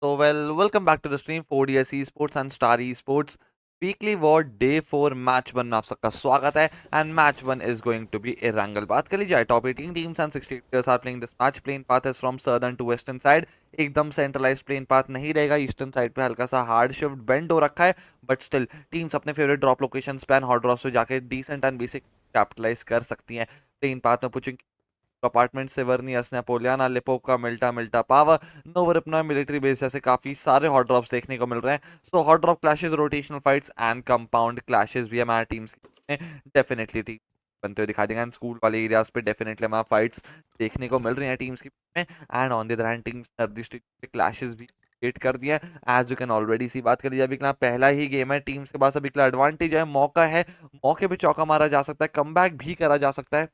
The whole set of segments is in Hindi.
Welcome back to the stream 4DS esports and Star esports weekly war day 4 match 1 में आप सबका स्वागत है and match 1 is going to be Erangel. बात कर ली जाए top 18 teams and 60 players are playing this match. Plane path is from southern to western side. एकदम सेंट्रलाइज प्लेन पाथ नहीं रहेगा, ईस्टर्न साइड पे हल्का सा हार्ड शिफ्ट बेंड हो रखा है, बट स्टिल टीम्स अपने फेवरेट ड्रॉप लोकेशन पे एंड हॉट ड्रॉप्स पे जाके डिसेंट एंड बेसिक कैपिटलाइज कर सकती हैं। प्लेन पाथ में पुचिंग अपार्टमेंट सेवर्नियस नेपोलियाना लिपोका मिल्टा मिल्टा पावर नोवरिपना मिलिट्री बेस जैसे काफी सारे हॉट ड्रॉप्स देखने को मिल रहे हैं। So hot drop clashes, rotational fights and compound clashes भी हमारे टीम्स में डेफिनेटली टीम बनते हुए दिखा देंगे एंड स्कूल वाले एरियाज पे डेफिनेटली हमारे फाइट्स देखने को मिल रही हैं टीम्स की में। And on the other hand teams निर्दिष्ट क्लैशेस भी क्रिएट कर दिया है as you can already see. बात करिए अभी पहला ही गेम है, टीम्स के पास अभी एडवांटेज है, मौका है, मौके पे चौका मारा जा सकता है, कमबैक भी करा जा सकता है।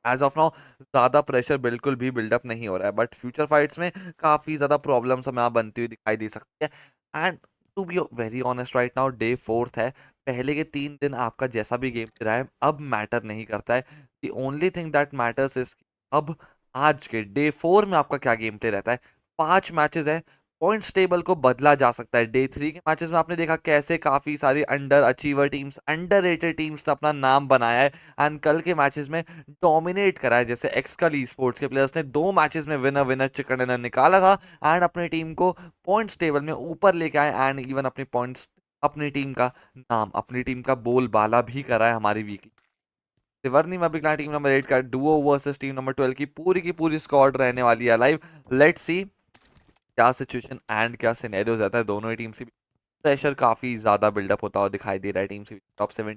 एज ऑफ नाउ ज्यादा प्रेशर बिल्कुल भी बिल्डअप नहीं हो रहा है, बट फ्यूचर फाइट्स में काफी ज्यादा प्रॉब्लम्स हमें यहाँ बनती हुई दिखाई दे सकती है। And to be very honest right now day 4 है, पहले के 3 दिन आपका जैसा भी गेम रहा है अब मैटर नहीं करता है। The only thing that matters is अब आज के डे 4 में आपका क्या गेम प्ले रहता है। 5 मैचेस है, पॉइंट्स टेबल को बदला जा सकता है। डे 3 के मैचेस में आपने देखा कैसे काफी सारी under achiever teams, underrated teams ने अपना नाम बनाया है एंड कल के मैचेस में डोमिनेट करा है। जैसे एक्सकल ई स्पोर्ट्स के प्लेयर्स ने 2 मैचेस में विनर विनर चिकन डिनर निकाला था एंड अपनी टीम को पॉइंट्स टेबल में ऊपर लेके आए एंड इवन अपनी पॉइंट्स, अपनी टीम का नाम, अपनी टीम का बोलबाला भी करा है हमारी वीकली। सिवर्नी में अभी टीम नंबर 8 का डुओ वर्सेस टीम नंबर 12 की पूरी स्क्वाड रहने वाली है लाइव। लेट्स सी क्या सिचुएशन एंड क्या सिनेरियो रहता है। दोनों ही टीम से प्रेशर काफी ज्यादा बिल्डअप होता हुआ दिखाई दे रहा है। टीम से top 70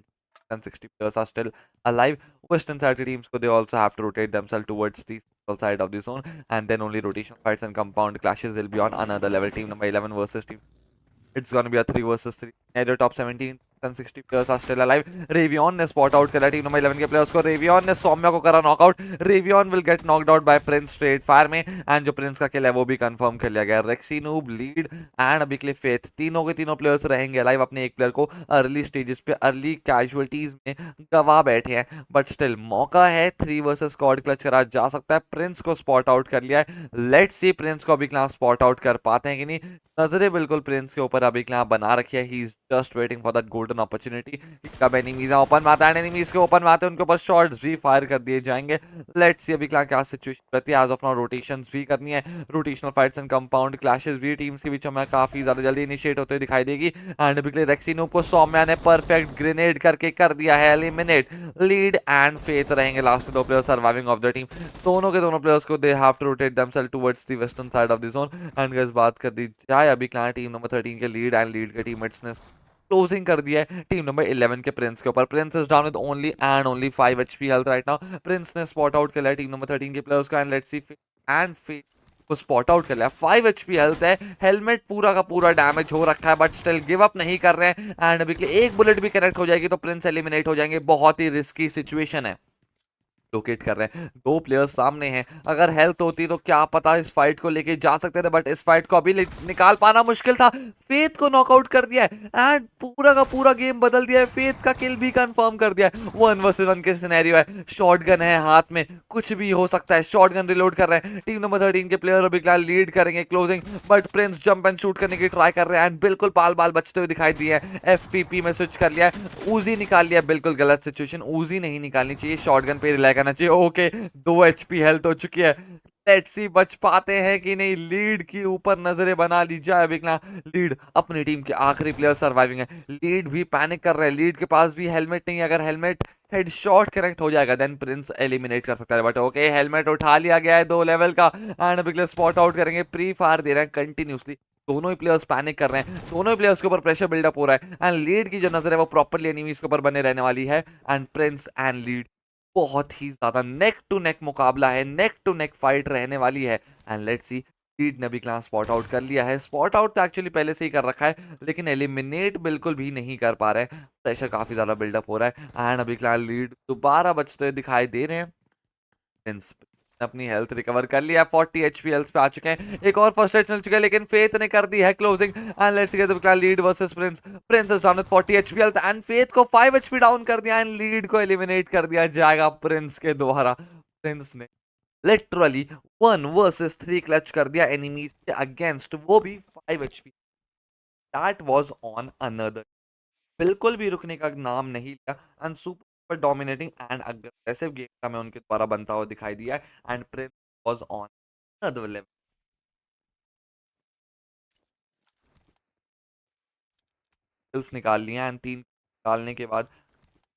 and 60 players are still alive. Western side teams they also have to rotate themselves towards the central side of the zone, and then only rotation fights and compound clashes will be on another level. Team number 11 versus team, it's gonna be a 3 versus 3 scenario. Top 17 and 60 players are still alive. Ravion ने spot out करा टीम नंबर 11 के प्लेयर्स को। Ravion ने सौम्या को करा knockout. Ravion will get knocked out by Prince straight fire में एंड जो प्रिंस का किल है वो भी कंफर्म कर लिया गया। रेक्सी नूब लीड एंड अभी के लिए फेथ तीनों के तीनों प्लेयर्स रहेंगे लाइव। अपने एक प्लेयर को अर्ली स्टेजेस पे अर्ली कैजुअलिटीज में गवा बैठे हैं, बट स्टिल मौका है 3 वर्सेस स्क्वाड क्लच करा जा सकता है। प्रिंस को स्पॉट आउट कर लिया है। लेट्स सी प्रिंस को अभी क्लास स्पॉट आउट कर पाते हैं कि नहीं। नजरें बिल्कुल प्रिंस के ऊपर अभी क्लास बना रखी है। He is just waiting for that golden opportunity. कब एनिमीज ओपन में आता है, एनिमीज के ओपन में आते हैं उनके ऊपर शॉट्स भी फायर कर दिए जाएंगे। लेट्स सी अभी क्या सिचुएशन रहती है। एज ऑफ नाउ रोटेशंस भी करनी है, rotational fights and compound clashes भी टीम्स के बीच में काफी ज्यादा जल्दी इनिशिएट होते हुए दिखाई देगी। एंड अभी रेक्सिनो को सौम्या ने परफेक्ट ग्रेनेड करके कर दिया है एलिमिनेट। लीड एंड फेथ रहेंगे last 2 players surviving of the team. दोनों के दोनों प्लेयर्स को they have to rotate themselves towards the western side of the zone. And guys बात कर दी जाए अभी टीम नंबर 13 के लीड एंड लीड के टीममेट्स ने क्लोजिंग कर दिया है टीम नंबर 11 के प्रिंस के ऊपर। Prince is down with only and only 5 HP health right now. Prince ने स्पॉट आउट कर लिया टीम नंबर 13 के प्लेयर्स को एंड लेट्स सी एंड को स्पॉट आउट कर लिया। 5 HP हेल्थ है, हेलमेट पूरा का पूरा डैमेज हो रखा है, बट स्टिल गिव अप नहीं कर रहे हैं एंड अभी के लिए एक बुलेट भी कनेक्ट हो जाएगी तो प्रिंस एलिमिनेट हो जाएंगे। बहुत ही रिस्की सिचुएशन है। लोकेट कर रहे हैं, 2 प्लेयर्स सामने हैं। अगर हेल्थ होती तो क्या पता इस फाइट को लेके जा सकते थे, बट इस फाइट को अभी निकाल पाना मुश्किल था। फेथ को नॉकआउट कर दिया है एंड पूरा का पूरा गेम बदल दिया है। फेथ का किल भी कंफर्म कर दिया है। 1 वर्सेस 1 के सिनेरियो है, शॉटगन है हाथ में, कुछ भी हो सकता है। शॉटगन रिलोड कर रहे हैं टीम नंबर 13 के प्लेयर। अभी लीड करेंगे closing, but Prince jump and shoot करने की ट्राई कर रहे हैं एंड बिल्कुल पाल बाल बचते हुए दिखाई दिए हैं। FPP में स्विच कर लिया है, ऊजी निकाल लिया। बिल्कुल गलत सिचुएशन, ऊजी नहीं निकालनी चाहिए, शॉटगन पे रिलाई करना चाहिए। ओके 2 HP हेल्थ हो चुकी है। लेट्स सी बच पाते हैं कि नहीं। लीड की ऊपर नजरें बना ली जाए। बिकना लीड अपनी टीम के आखिरी प्लेयर सर्वाइविंग है। लीड भी पैनिक कर रहे हैं, लीड के पास भी हेलमेट नहीं है। अगर हेलमेट हेडशॉट कनेक्ट हो जाएगा देन प्रिंस एलिमिनेट कर सकता है, बट ओके हेलमेट उठा लिया गया है 2 लेवल का एंड अभी स्पॉट आउट करेंगे। प्री फायर दे रहे हैं कंटिन्यूसली। दोनों ही प्लेयर्स पैनिक कर रहे हैं, दोनों ही प्लेयर्स के ऊपर प्रेशर बिल्डअप हो रहा है एंड लीड की जो नजर है वो प्रॉपर्ली एनिमीज के ऊपर बने रहने वाली है। एंड प्रिंस एंड लीड बहुत ही ज्यादा नेक टू नेक मुकाबला है, नेक टू नेक फाइट रहने वाली है। एंड लेट्स सी लीड ने भी क्लास स्पॉट आउट कर लिया है। स्पॉट आउट तो एक्चुअली पहले से ही कर रखा है, लेकिन एलिमिनेट बिल्कुल भी नहीं कर पा रहे हैं। प्रेशर काफी ज्यादा बिल्डअप हो रहा है एंड अभी क्लास लीड दोबारा बचते हुए दिखाई दे रहे हैं। प्रिंस अपनी हेल्थ रिकवर कर लिया, 40 HP हेल्थ पे आ चुके हैं। एक और फर्स्ट एड चल चुका है, लेकिन फेथ ने कर दी है closing and let's get the lead versus Prince. Prince is down with 40 HP health and faith को 5 HP डाउन कर दिया एंड लीड को एलिमिनेट कर दिया जाएगा प्रिंस के द्वारा। प्रिंस ने लिटरली 1 वर्सेस 3 क्लच कर दिया एनिमीज के अगेंस्ट, वो भी 5 HP। That was on another, बिल्कुल भी रुकने का नाम नहीं लिया and super dominating and aggressive game का मैं उनके द्वारा बनता हुआ दिखाई दिया है and Prince was on another level. Skills निकाल लिया एंड 3 निकालने के बाद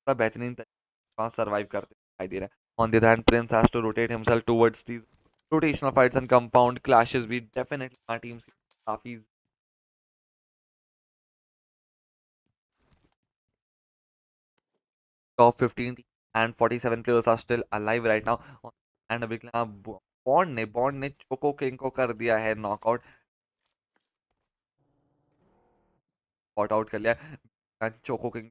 सब बेहतरीन तरीके से सर्वाइव करते दिखाई दे रहा है। On the other hand Prince has to rotate himself towards these rotational fights and compound clashes भी definitely हमारी टीम से काफी top 15 and 47 players are still alive right now and अभी बॉन्ड ने चोको किंग को कर दिया है नॉकआउट, स्पॉट आउट कर लिया। चोको किंग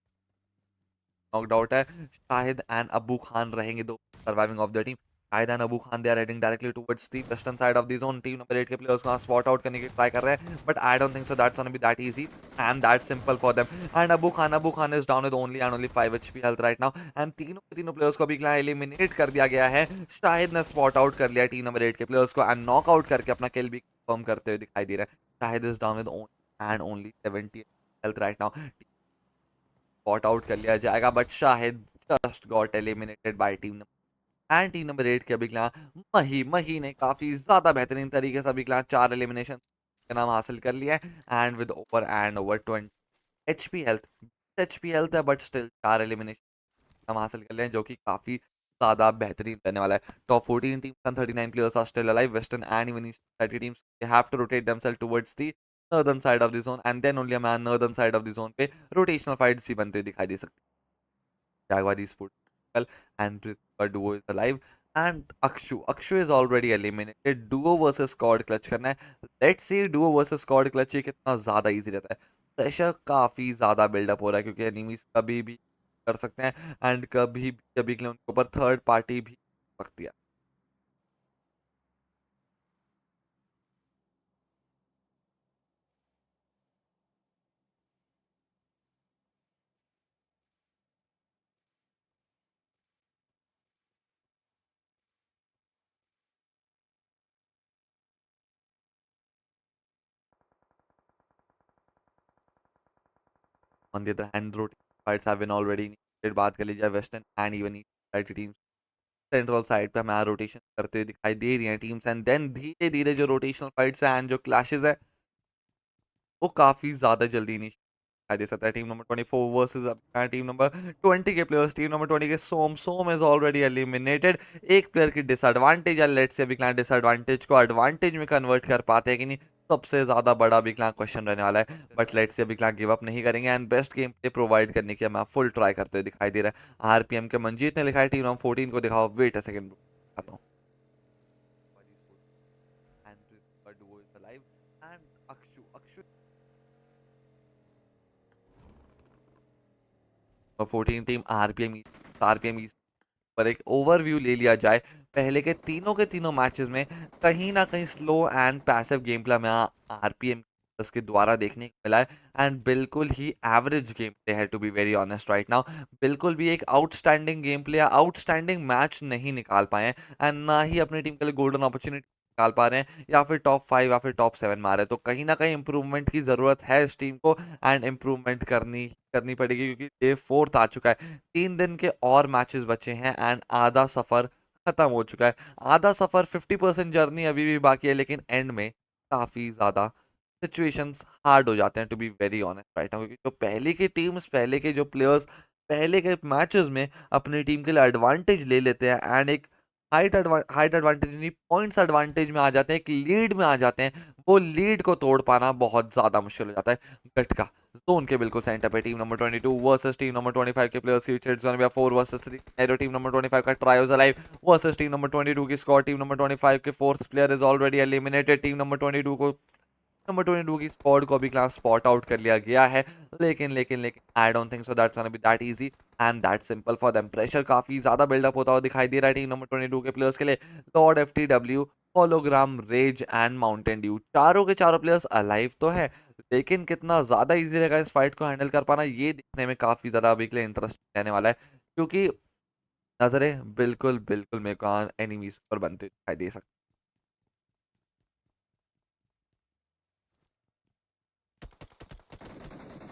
नॉकड आउट है। शाहिद एंड अबू खान रहेंगे दो surviving of the team. Shahid and Abu Khan they are heading directly towards the western side of the zone. Team number 8 के प्लेयर्स को स्पॉट आउट करने की ट्राई कर रहे हैं but I don't think so that's gonna be that easy and that simple for them. And Abu Khan is down with only and only 5 HP health right now and तीनों के तीनों प्लेयर्स को अभी एलिमिनेट कर दिया गया है। शाहिद ने स्पॉट आउट कर लिया टीम नंबर 8 के प्लेयर्स को एंड नॉक आउट करके अपना किल भी कंफर्म करते हुए दिखाई दे रहा है। Shahid is down with only and only 70 health right now. Spot out कर लिया जाएगा but Shahid just got eliminated by team number 8 के अभी मही ने काफी ज्यादा बेहतरीन तरीके से अभी 4 एलिमिनेशन का नाम हासिल कर लिया है and with over 20 HP health. HP health है बट स्टिल 4 एलिमिनेशन नाम हासिल कर लिए हैं जो कि काफी ज्यादा बेहतरीन रहने वाला है। Top 14 teams and 39 players are still alive. Western and even Eastern side के teams they have to rotate themselves towards the northern side of the zone and then only हमें northern side of the zone पे rotational fights भी बनते हुए दिखाई दे सकती है। Jaguar Esports and Rizwa duo is alive and Akshu is already eliminated। duo versus squad clutch करना है। Let's see duo versus squad clutch ये कितना ज्यादा easy रहता है। प्रेशर काफी ज्यादा बिल्डअप हो रहा है क्योंकि एनिमीज कभी भी कर सकते हैं एंड कभी भी कभी के लिए उनके ऊपर थर्ड पार्टी भी हो सकती है। On the other hand rotation fights have been already initiated. बात कर ली जाए western and even east side की टीम्स, सेंट्रल साइड पे हमें रोटेशन करते हुए दिखाई दे रही हैं टीम्स एंड देन धीरे धीरे जो रोटेशनल फाइट्स हैं एंड जो क्लैशेस है वो काफी ज्यादा जल्दी दिखाई दे सकता है। Team number 24 versus team number 20 के प्लेयर्स। टीम नंबर 20 के सोम इज ऑलरेडी एलिमिनेटेड। एक प्लेयर की डिसएडवांटेज है, लेट्स से विकलांग डिसएडवांटेज को एडवांटेज में कन्वर्ट कर पाते हैं कि नहीं, सबसे ज्यादा बड़ा विकलांग क्वेश्चन रहने वाला है। बट लेट्स से विकलांग गिव अप नहीं करेंगे and best game play provide करने की हमें फुल ट्राई करते हुए दिखाई दे रहा है। RPM के मंजीत ने लिखा है टीम नंबर 14 को दिखाओ। वेट अ सेकंड दिखाता हूं। एंड अक्षु 14 टीम आरपीएम पर एक ओवरव्यू ले लिया जाए पहले के तीनों मैचेस में, कहीं ना कहीं slow and passive game play में आरपीएम के द्वारा देखने को मिला है एंड बिल्कुल ही एवरेज गेम प्ले है to be very honest right now. बिल्कुल भी एक आउटस्टैंडिंग गेम प्ले या आउटस्टैंडिंग मैच नहीं निकाल पाए हैं एंड ना ही अपनी टीम के लिए गोल्डन अपॉर्चुनिटी निकाल पा रहे हैं या फिर टॉप 5 या फिर टॉप 7 में आ रहे हैं। तो कहीं ना कहीं इंप्रूवमेंट की जरूरत है इस टीम को एंड इम्प्रूवमेंट करनी करनी पड़ेगी क्योंकि डे 4 आ चुका है। 3 दिन के और मैचेस बचे हैं एंड आधा सफर खत्म हो चुका है। आधा सफर 50% जर्नी अभी भी बाकी है लेकिन एंड में काफी ज्यादा सिचुएशंस हार्ड हो जाते हैं to be very honest right now, क्योंकि जो पहले की टीम्स पहले के जो प्लेयर्स पहले के मैचेस में अपनी टीम के लिए एडवांटेज ले लेते हैं एंड एक हाइट एडवांटेज नहीं पॉइंट्स एडवांटेज में आ जाते हैं, एक लीड में आ जाते हैं, वो लीड को तोड़ पाना बहुत ज्यादा मुश्किल हो जाता है। गटका जोन के बिल्कुल सेंटर पे team number 22 versus team number 25 के प्लेयर्स की जोन में 4 वर्सेस 3 एरो टीम नंबर 25 का trials alive versus team number 22 की स्क्वाड। टीम नंबर 25 के fourth player is already eliminated. Team number 22 को नंबर 22 की स्क्वाड को अभी क्लास स्पॉट आउट कर लिया गया है लेकिन आई don't think so that's gonna be that easy and that simple for them. Pressure काफी ज्यादा बिल्डअप होता हुआ दिखाई दे रहा है टीम नंबर 22 के प्लेयर्स के लिए। Lord FTW Hologram Rage and mountain Dew चारों के चारों प्लेयर्स अलाइव तो है लेकिन कितना ज्यादा इजी रहेगा इस फाइट को हैंडल कर पाना ये देखने में काफी ज्यादा अभी के लिए इंटरेस्ट रहने वाला है क्योंकि नजरें बिल्कुल बिल्कुल मेरे को एनिमीज पर बनते दिखाई दे सकते।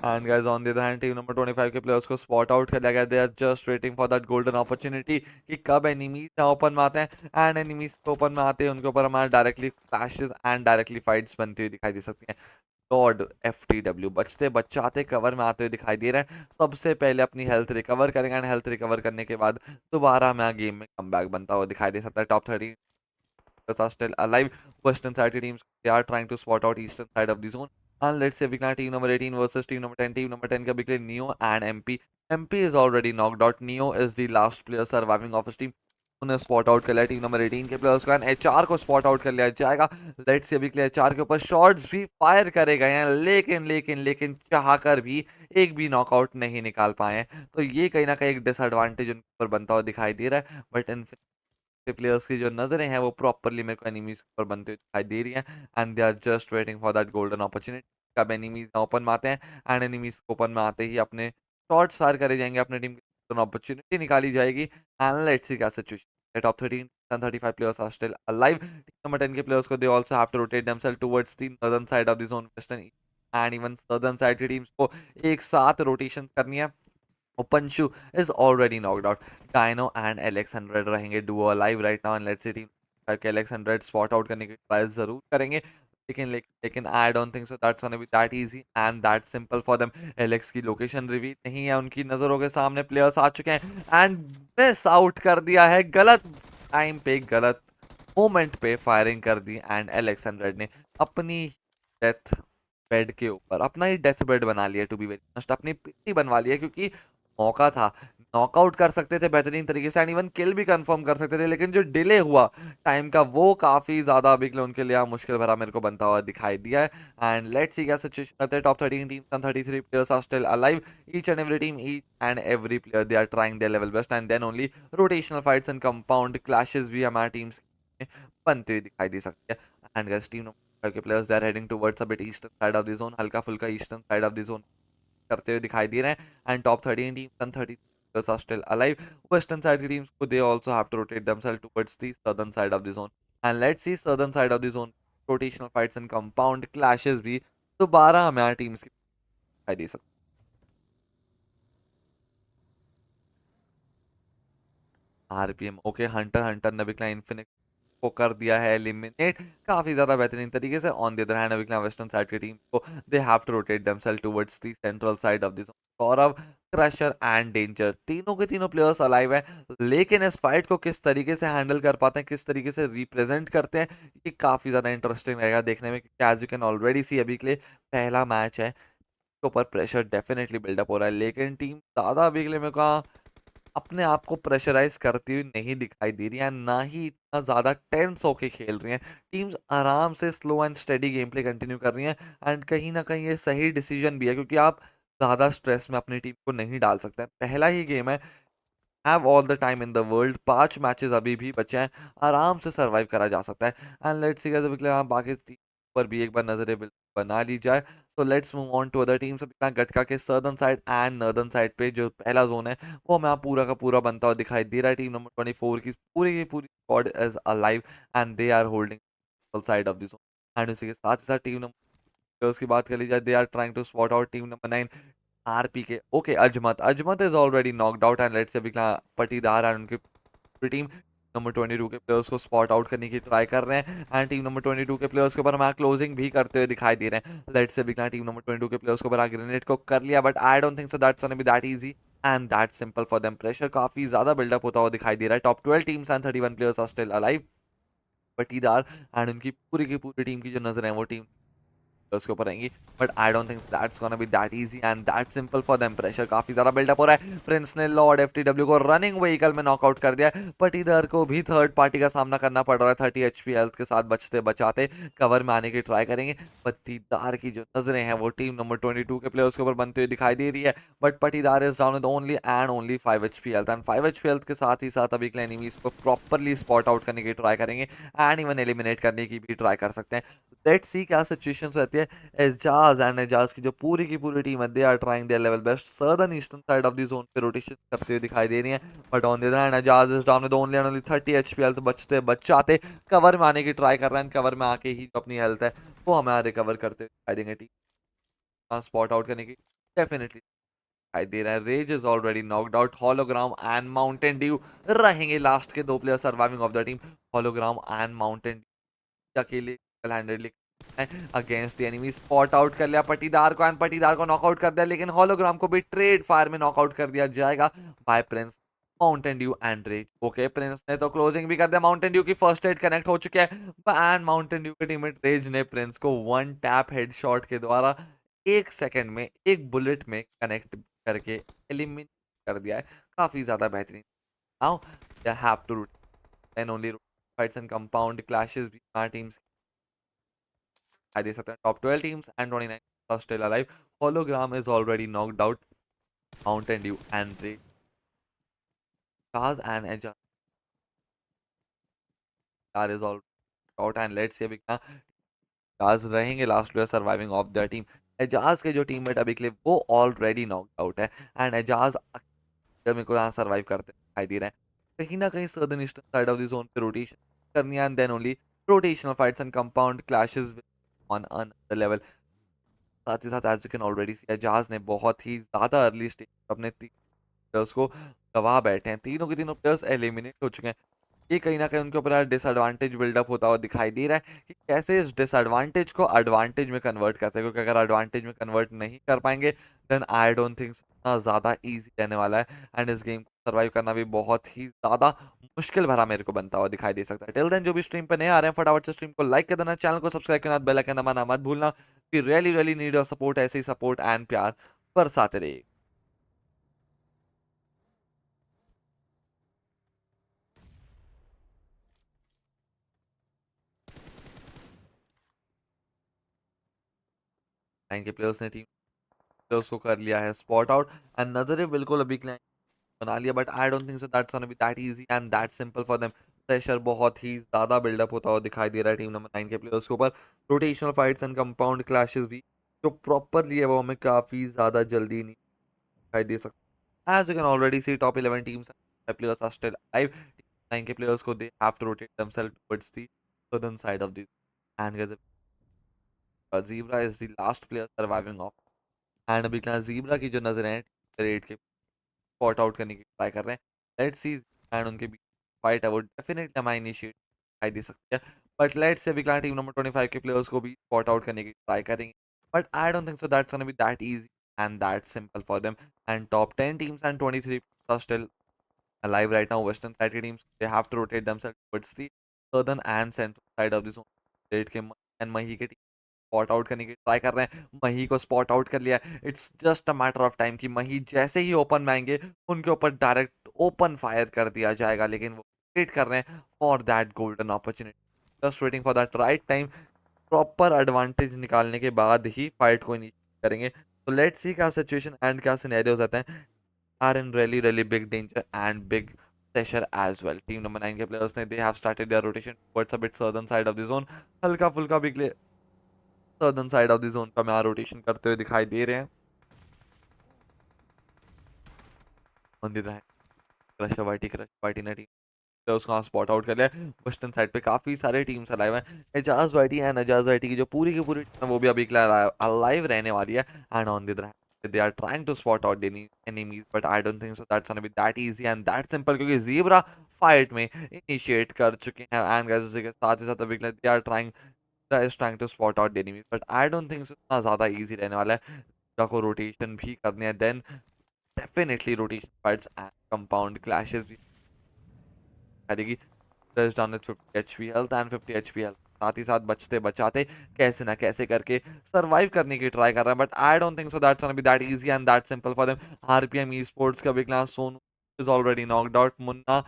And guys on the other hand team number 25 के प्लेयर्स को स्पॉट आउट कर लिया गया। They are just waiting for that golden opportunity कि कब एनिमीज ओपन में आते हैं एंड एनिमीज को ओपन में आते हैं उनके ऊपर हमारा directly clashes and directly fights बनती हुई दिखाई दे सकती हैं। गॉड FTW बचते बचाते कवर में आते हुए दिखाई दे रहे हैं। सबसे पहले अपनी हेल्थ रिकवर करेंगे एंड हेल्थ रिकवर करने के बाद दोबारा हमें गेम में कमबैक बनता हुआ दिखाई दे सकता है। Top 30 are still alive. Western side teams, they are trying to spot out eastern side of the zone. And let's say we can team number 18 versus team number 10. Team number 10 can be Neo and MP. MP is already knocked out. Neo is the last player surviving of his team. उन्हें स्पॉट आउट कर लिया टीम नंबर 18 के प्लेयर्स को एंड HR को स्पॉट आउट कर लिया जाएगा। लेट्स से अभी के लिए HR के ऊपर शॉट्स भी फायर करे गए हैं, लेकिन चाहकर भी एक भी नॉकआउट नहीं निकाल पाए हैं। तो ये कहीं ना कहीं एक डिसएडवांटेज उनके ऊपर बनता हुआ दिखाई दे रहा है। बट इन प्लेयर्स की जो नजरें हैं वो प्रॉपरली मेरे को एनिमीज पर बनते हुए दिखाई दे रही हैं and they are just waiting for that golden opportunity. कब एनिमीज ओपन में आते हैं एंड एनिमीज को ओपन में आते ही अपने शॉट फायर करे जाएंगे, अपने टीम की गोल्डन अपॉर्चुनिटी निकाली जाएगी एंड लेट्स सी क्या situation. Top 13 and 35 players are still alive. Team number 10 के players को they also have to rotate themselves towards the northern side of the zone, western and even southern side की टीम्स को एक साथ रोटेशन करनी है। Opanshu is already knocked out. Dino and Alex100 रहेंगे duo alive right now and let's see team के Alex100 spot out करने की ट्राई जरूर करेंगे, लेकिन I don't think so that's gonna be that easy and that simple for them. Alex की लोकेशन रिवील नहीं है, उनकी नजरों के सामने प्लेयर्स आ चुके हैं एंड मिस आउट कर दिया है, गलत टाइम पे गलत मोमेंट पे फायरिंग कर दी एंड Alex100 ने अपनी डेथ बेड के ऊपर अपना ही डेथ बेड बना लिया। टू बी वेरी ऑनेस्ट अपनी पिट्टी बनवा लिया क्योंकि मौका था, नॉकआउट कर सकते थे बेहतरीन तरीके से एंड इवन किल भी कंफर्म कर सकते थे, लेकिन जो डिले हुआ टाइम का वो काफी ज्यादा अभी के लिए उनके लिए मुश्किल भरा मेरे को बनता हुआ दिखाई दिया है। एंड लेट्स सी क्या सिचुएशन रहता है। Top 13 teams and 33 players are still alive. Each and every team, each and every player they are trying their level best and then only rotational fights and compound clashes भी हमारी टीम्स में बनती हुई दिखाई दे सकती है। एंड गाइस टीम नंबर 5 के players they are heading towards a bit eastern side of the zone, हल्का फुल्का eastern side of the zone करते हुए दिखाई दे रहे हैं and top 13 teams and 30 players are still alive. Western side teams, they also have to rotate themselves towards the southern side of the zone. And let's see southern side of the zone rotational fights and compound clashes भी दोबारा हमारी टीम्स की दिखाई दे सकती है। RPM ओके, हंटर ने भी इन्फिनिक्स को कर दिया है एलिमिनेट काफी ज्यादा बेहतरीन तरीके से। ऑन द अदर हैंड अभी वेस्टर्न साइड की टीम को they have to rotate themselves towards the central side of the zone. Saurav, Crusher and Danger तीनों के तीनों प्लेयर्स अलाइव हैं, लेकिन इस फाइट को किस तरीके से हैंडल कर पाते हैं, किस तरीके से रिप्रेजेंट करते हैं, ये काफी ज्यादा इंटरेस्टिंग रहेगा देखने में क्योंकि एज यू कैन ऑलरेडी सी अभी के लिए पहला मैच है, तो ऊपर प्रेशर डेफिनेटली बिल्डअप हो रहा है, लेकिन टीम ज्यादा अभी के लिए मेरे को अपने आप को प्रेशराइज करती हुई नहीं दिखाई दे रही है, ना ही इतना ज़्यादा टेंस होके खेल रही हैं। टीम्स आराम से slow and steady game play continue कर रही हैं एंड कहीं ना कहीं ये सही डिसीजन भी है क्योंकि आप ज़्यादा स्ट्रेस में अपनी टीम को नहीं डाल सकते हैं। पहला ही गेम है, have all the time in the world, 5 matches अभी भी बचे हैं, आराम से सर्वाइव करा जा सकता है। एंड लेट्स सी गाइस बाकी टीम पर भी एक बार नजरें बना ली जाए। So let's move on to other teams. Gatka के southern side and northern side पे जो पहला जोन है वो हमें पूरा का पूरा बनता हुआ दिखाई दे रहा है। टीम नंबर 24 की पूरी squad is alive and they are holding side of the zone. And उसी के साथ ही साथ टीम नंबर की बात कर ली जाए, they are trying to spot out team number 9 RPK। Okay, Azmat is already knocked out and let's see Patidar and उनकी पूरी टीम नंबर 22 के प्लेयर्स को स्पॉट आउट करने की ट्राई कर रहे हैं एंड टीम नंबर 22 के प्लेयर्स के ऊपर हम क्लोजिंग भी करते हुए दिखाई दे रहे हैं। लेट्स से टीम नंबर 22 के प्लेयर्स को ऊपर ग्रेनेड को कर लिया, but I don't think so that's gonna be that easy and that simple for them. Pressure काफी ज्यादा बिल्डअप होता हुआ दिखाई दे रहा है। Top 12 teams and 31 players are still alive. Patidar and उनकी की पूरी टीम की जो नजर है वो टीम उसके ऊपर आएंगी, but I don't think that's gonna be that easy and that simple for them. Pressure काफी ज्यादा बिल्डअप हो रहा है। प्रिंस ने लॉर्ड FTW को रनिंग व्हीकल में नॉकआउट कर दिया है, बट इधर को भी थर्ड पार्टी का सामना करना पड़ रहा है। 30 HP हेल्थ के साथ बचते बचाते कवर में आने की ट्राई करेंगे। पटीदार की जो नजरें हैं वो टीम नंबर 22 के प्लेयर्स के ऊपर बनते हुए दिखाई दे रही है, but Patidar is down with only 5 HP health and 5 HP health के साथ ही साथ अभी के एनिमीज को प्रॉपरली स्पॉट आउट करने की ट्राई करेंगे एंड इवन एलिमिनेट करने की भी ट्राई कर सकते हैं। लेट्स सी क्या सिचुएशन रहती सकती है। एजाज एंड एजाज की जो पूरी की पूरी टीम है, they are trying their level best. Southern eastern side of the zone पे रोटेशन करते हुए दिखाई दे रही है, but on the other hand Ejaz is down with only and only 30 HP health. बचते बचाते कवर में आने की ट्राई कर रहे हैं, कवर में आके ही जो अपनी हेल्थ है वो हमें रिकवर करते हुए दिखाई देंगे। टीम स्पॉट आउट करने की डेफिनेटली दिखाई दे रहा है। Rage is already knocked out. Hologram and mountain dew रहेंगे लास्ट के दो player surviving of the team. Hologram and mountain अकेले single handedly against the enemy. Spot out कर लिया पटीदार को एंड पटीदार को नॉकआउट कर दिया, लेकिन हॉलोग्राम को भी ट्रेड फायर में नॉकआउट कर दिया जाएगा by Prince, Mountain Dew and Rage. Okay, Prince ने तो क्लोजिंग भी कर दिया। माउंटेन ड्यू की फर्स्ट एड कनेक्ट हो चुकी है एंड माउंटेन ड्यू के टीममेट रेज ने प्रिंस को वन टैप हेडशॉट के द्वारा 1 सेकंड में एक बुलेट में कनेक्ट करके एलिमिनेट कर दिया है। काफी ज्यादा बेहतरीन। Now they have to then only fights and compound clashes between our teams. I दे सकते हैं top 12 teams and 29 are still alive. Hologram is already knocked out. Mountain Dew and Ray, Stars and Edge is all out and let's see अभी क्या Stars रहेंगे last player surviving of the team. Ejaz के जो टीममेट अभी के लिए वो ऑलरेडी नॉकड आउट है एंड एजाज मेरे को यहाँ सर्वाइव करते दिखाई दे रहे हैं। कहीं ना कहीं southern eastern side of the zone पे रोटेशन करनी है and then only rotational fights and compound clashes on another level. साथ ही साथ as you can already see Ejaz ने बहुत ही ज़्यादा अर्ली स्टेज अपने प्लेयर्स को गवा बैठे हैं। तीनों के तीनों प्लेयर्स एलिमिनेट हो चुके हैं। ये कहीं ना कहीं उनके ऊपर डिसएडवांटेज बिल्डअप होता हुआ दिखाई दे रहा है कि कैसे इस डिसएडवांटेज को एडवांटेज में कन्वर्ट करते हैं, क्योंकि अगर एडवांटेज में कन्वर्ट नहीं कर पाएंगे देन आई डोंट थिंक इतना ज़्यादा इजी रहने वाला है एंड इस गेम को सर्वाइव करना भी बहुत ही ज़्यादा मुश्किल भरा मेरे को बनता हुआ दिखाई दे सकता है। टिल देन जो भी स्ट्रीम पे नए आ रहे हैं फटाफट से स्ट्रीम को लाइक कर देना, चैनल को सब्सक्राइब करना, बेल आइकन दबाना मत भूलना। We really really need your support. ऐसे ही सपोर्ट एंड प्यार बरसाते रहिए। के प्लेयर्स ने टीम प्लेयर्स को कर लिया है स्पॉट आउट एंड नजरे बिल्कुल अभी बना लिया, but I don't think so that's gonna be that easy and that simple for them. Pressure बहुत ही ज्यादा बिल्डअप होता हुआ दिखाई दे रहा है टीम नंबर 9 के प्लेयर्स के ऊपर। Rotational fights and compound clashes भी जो प्रॉपरली है वो हमें काफी ज्यादा जल्दी नहीं दिखाई दे सकता। As you can already see top 11 teams players are still alive. 9 के प्लेयर्स को they have to rotate themselves towards the southern side of the and Zebra is the last player surviving of and अभी ज़ीब्रा की जो नजरें हैं रेड के स्पॉट आउट करने की ट्राई कर रहे हैं। लेट्स सी एंड उनके बीच फाइट है वो डेफिनेटली हमारी इनिशिएट दिखाई दे सकती है, बट लेट्स से अभी टीम नंबर 25 के प्लेयर्स को भी स्पॉट आउट करने की ट्राई करेंगे, but I don't think so that's gonna be that easy and that simple for them. And top 10 teams and 23 are still alive right now. Western side के teams they have to rotate themselves towards the southern and central side of the zone. Red के एंड मही के स्पॉट आउट करने की ट्राई कर रहे हैं। मही को स्पॉट आउट कर लिया। It's just a matter of time कि मही जैसे ही ओपन में आएंगे उनके ऊपर डायरेक्ट ओपन फायर कर दिया जाएगा, लेकिन वो वेट कर रहे हैं for that golden opportunity, just waiting for that right time. Proper advantage निकालने के बाद ही फाइट को इनिशिएट करेंगे। तो लेट्स सी क्या सिचुएशन एंड क्या सिनेरियोज आते हैं। Are in really big danger and big pressure as well. Team number 9 के players ने they have started their rotation towards a bit southern side of the zone. हल्का फुल्का भी southern side of the zone का मैं रोटेशन करते हुए दिखाई दे रहे हैं। क्रश वाइटी ने टीम तो उसको स्पॉट आउट कर लिया। वेस्टर्न साइड पे काफी सारे टीम्स अलाइव हैं। एजाज वाइटी एंड एजाज वाइटी की जो पूरी की पूरी टीम है वो भी अभी अलाइव रहने वाली है and on the they are trying to spot out the enemies, but I don't think so that's gonna be that easy and that simple, क्योंकि ज़ीब्रा फाइट में इनिशिएट कर चुके हैं एंड गाइस उसी के साथ ही साथ अभी they are trying to spot out the enemies, but I don't think so इतना ज़्यादा easy रहने वाला है। ज़ीब्रा को रोटेशन भी करने हैं, then definitely rotation fights and compound clashes भी करेगी। down with 50 HP health and 50 HP health, साथ ही साथ बचते बचाते कैसे ना कैसे करके सरवाइव करने की ट्राई कर रहा है, but I don't think so that's gonna be that easy and that simple for them. RPM e sports का भी class Sonu is already knocked out. Munna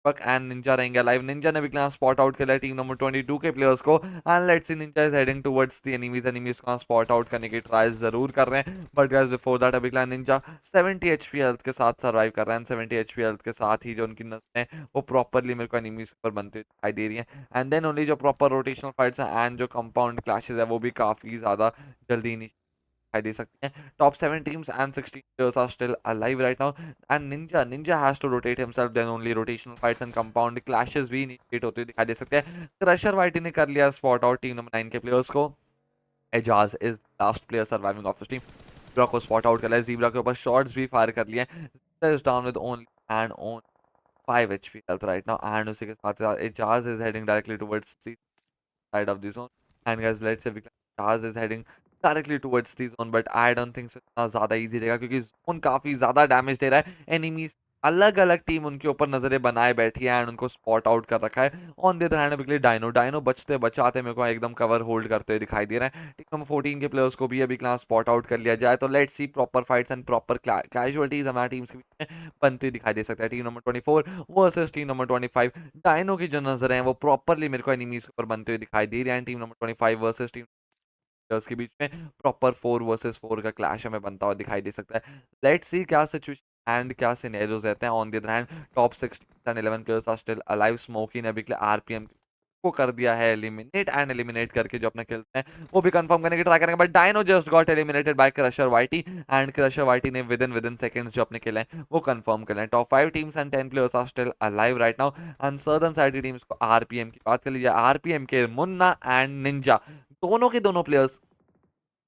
Deepak and Ninja रहेंगे लाइव। निंजा ने भी क्लास स्पॉट आउट कर लिया टीम नंबर 22 के प्लेयर्स को and let's C Ninja is heading towards the enemies को स्पॉट आउट करने की ट्राई जरूर कर रहे हैं, बट गाइस बिफोर दैट अभी क्लास निंजा 70 एचपी हेल्थ के साथ सर्वाइव कर रहे हैं। 70 एचपी हेल्थ के साथ ही जो उनकी नस्लें हैं वो प्रॉपरली मेरे को एनिमीज पर बनती हुई दिखाई दे रही हैं एंड देन ओनली जो प्रॉपर रोटेशनल फाइट्स हैं एंड जो कंपाउंड क्लैशेस है वो भी काफी ज्यादा जल्दी दिखाई दे सकते हैं। Top 7 teams and 16 players are still alive right now and Ninja has to rotate himself, then only rotational fights and compound clashes भी initiate होते हुए दिखाई दे सकते हैं। क्रशर वाइटी ने कर लिया स्पॉट आउट टीम नंबर 9 के प्लेयर्स को। Ejaz is last player surviving of team. Zebra को स्पॉट आउट कर लिया, ज़ीब्रा के ऊपर शॉट्स भी फायर कर लिए हैं। Zebra is down with only and on 5 HP health right now and उसी के साथ Ejaz is heading directly towards side of the zone and guys let's say Charles is heading directly towards the zone but I don't think so इतना ज़्यादा easy रहेगा क्योंकि zone काफ़ी ज़्यादा डैमेज दे रहा है। एनिमीज अलग अलग टीम उनके ऊपर नजरें बनाए बैठी है एंड उनको स्पॉट आउट कर रखा है। ऑन द अदर हैंड बिकली डायनो बचते बचाते मेरे को एकदम कवर होल्ड करते हुए दिखाई दे रहा है। टीम नंबर 14 के प्लेयर्स को भी अभी क्लास स्पॉट आउट कर लिया जाए तो let's see proper fights and proper casualties हमारी टीम्स के बीच में बनती हुई दिखाई दे सकता है। Team number 24 versus team number 25। Dyno की जो नजर है वो प्रॉपरली मेरे को एनिमीज के ऊपर बनते हुए दिखाई दे रही है। टीम नंबर 25 वर्सेस टीम के बीच में प्रॉपर 4 वर्सेस 4 का क्लैश हमें बनता हुआ दिखाई दे सकता है। लेट्स सी क्या सिचुएशन एंड क्या सिनेरियोज रहते हैं। On the other hand top 16 and 11 players are still alive. Smokey ने अभी आरपीएम को कर दिया है एलिमिनेट करके जो अपने किल्स हैं वो भी कंफर्म करने की ट्राई करेंगे but Dyno just got eliminated by Crusher Whitey and Crusher Whitey ने विद इन सेकंड्स जो अपने किल हैं वो कंफर्म कर लें। Top 5 teams and 10 players are still alive right now and southern side teams को आरपीएम की बात कर लीजिए। आरपीएम के मुन्ना एंड निंजा दोनों के दोनों प्लेयर्स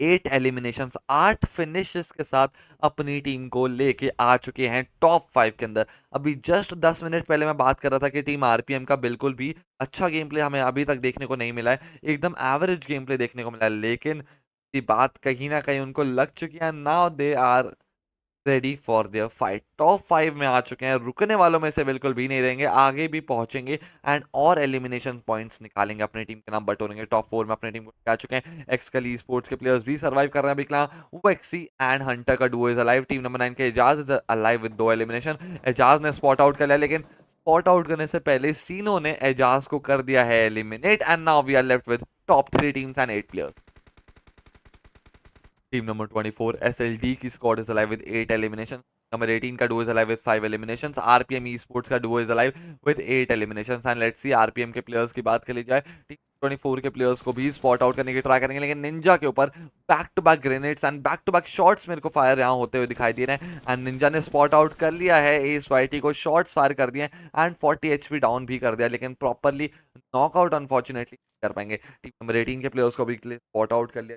8 एलिमिनेशंस 8 फिनिशेस के साथ अपनी टीम को लेके आ चुके हैं टॉप 5 के अंदर। अभी जस्ट 10 मिनट पहले मैं बात कर रहा था कि टीम आरपीएम का बिल्कुल भी अच्छा गेम प्ले हमें अभी तक देखने को नहीं मिला है, एकदम एवरेज गेम प्ले देखने को मिला है, लेकिन ये बात कहीं ना कहीं उनको लग चुकी है। Now they are ready for their fight. Top 5 में आ चुके हैं, रुकने वालों में से बिल्कुल भी नहीं रहेंगे, आगे भी पहुंचेंगे एंड और एलिमिनेशन पॉइंट्स निकालेंगे, अपनी टीम के नाम बटोरेंगे। टॉप 4 में अपनी टीम को आ चुके हैं। एक्सकल ई स्पोर्ट्स के प्लेयर्स भी सर्वाइव कर रहे हैं। अभी वेक्सी एंड हंटर का duo is alive. Team number 9 के Ejaz is alive with 2 elimination. Ejaz ने स्पॉट आउट कर लिया लेकिन स्पॉट आउट करने से पहले सीनो ने एजाज को कर दिया है eliminate and now we are left with top 3 teams and 8 players. Team number 24 SLD की squad is alive with 8 eliminations. Number 18 का duo is alive with 5 eliminations. RPM esports का duo is alive with 8 eliminations. And let's see RPM के players की बात कर ली जाए। Team 24 के players को भी spot out करने की ट्राई करेंगे लेकिन निंजा के ऊपर back to back grenades and back to back shots मेरे को फायर यहाँ होते हुए दिखाई दे रहे हैं एंड निंजा ने स्पॉट आउट कर लिया है। एस वाईटी को शॉट्स फायर कर दिए एंड 40 एचपी डाउन भी कर दिया लेकिन प्रॉपरली नॉकआउट अनफॉर्चुनेटली कर पाएंगे। टीम नंबर 18 के प्लेयर्स को भी स्पॉट आउट कर लिया।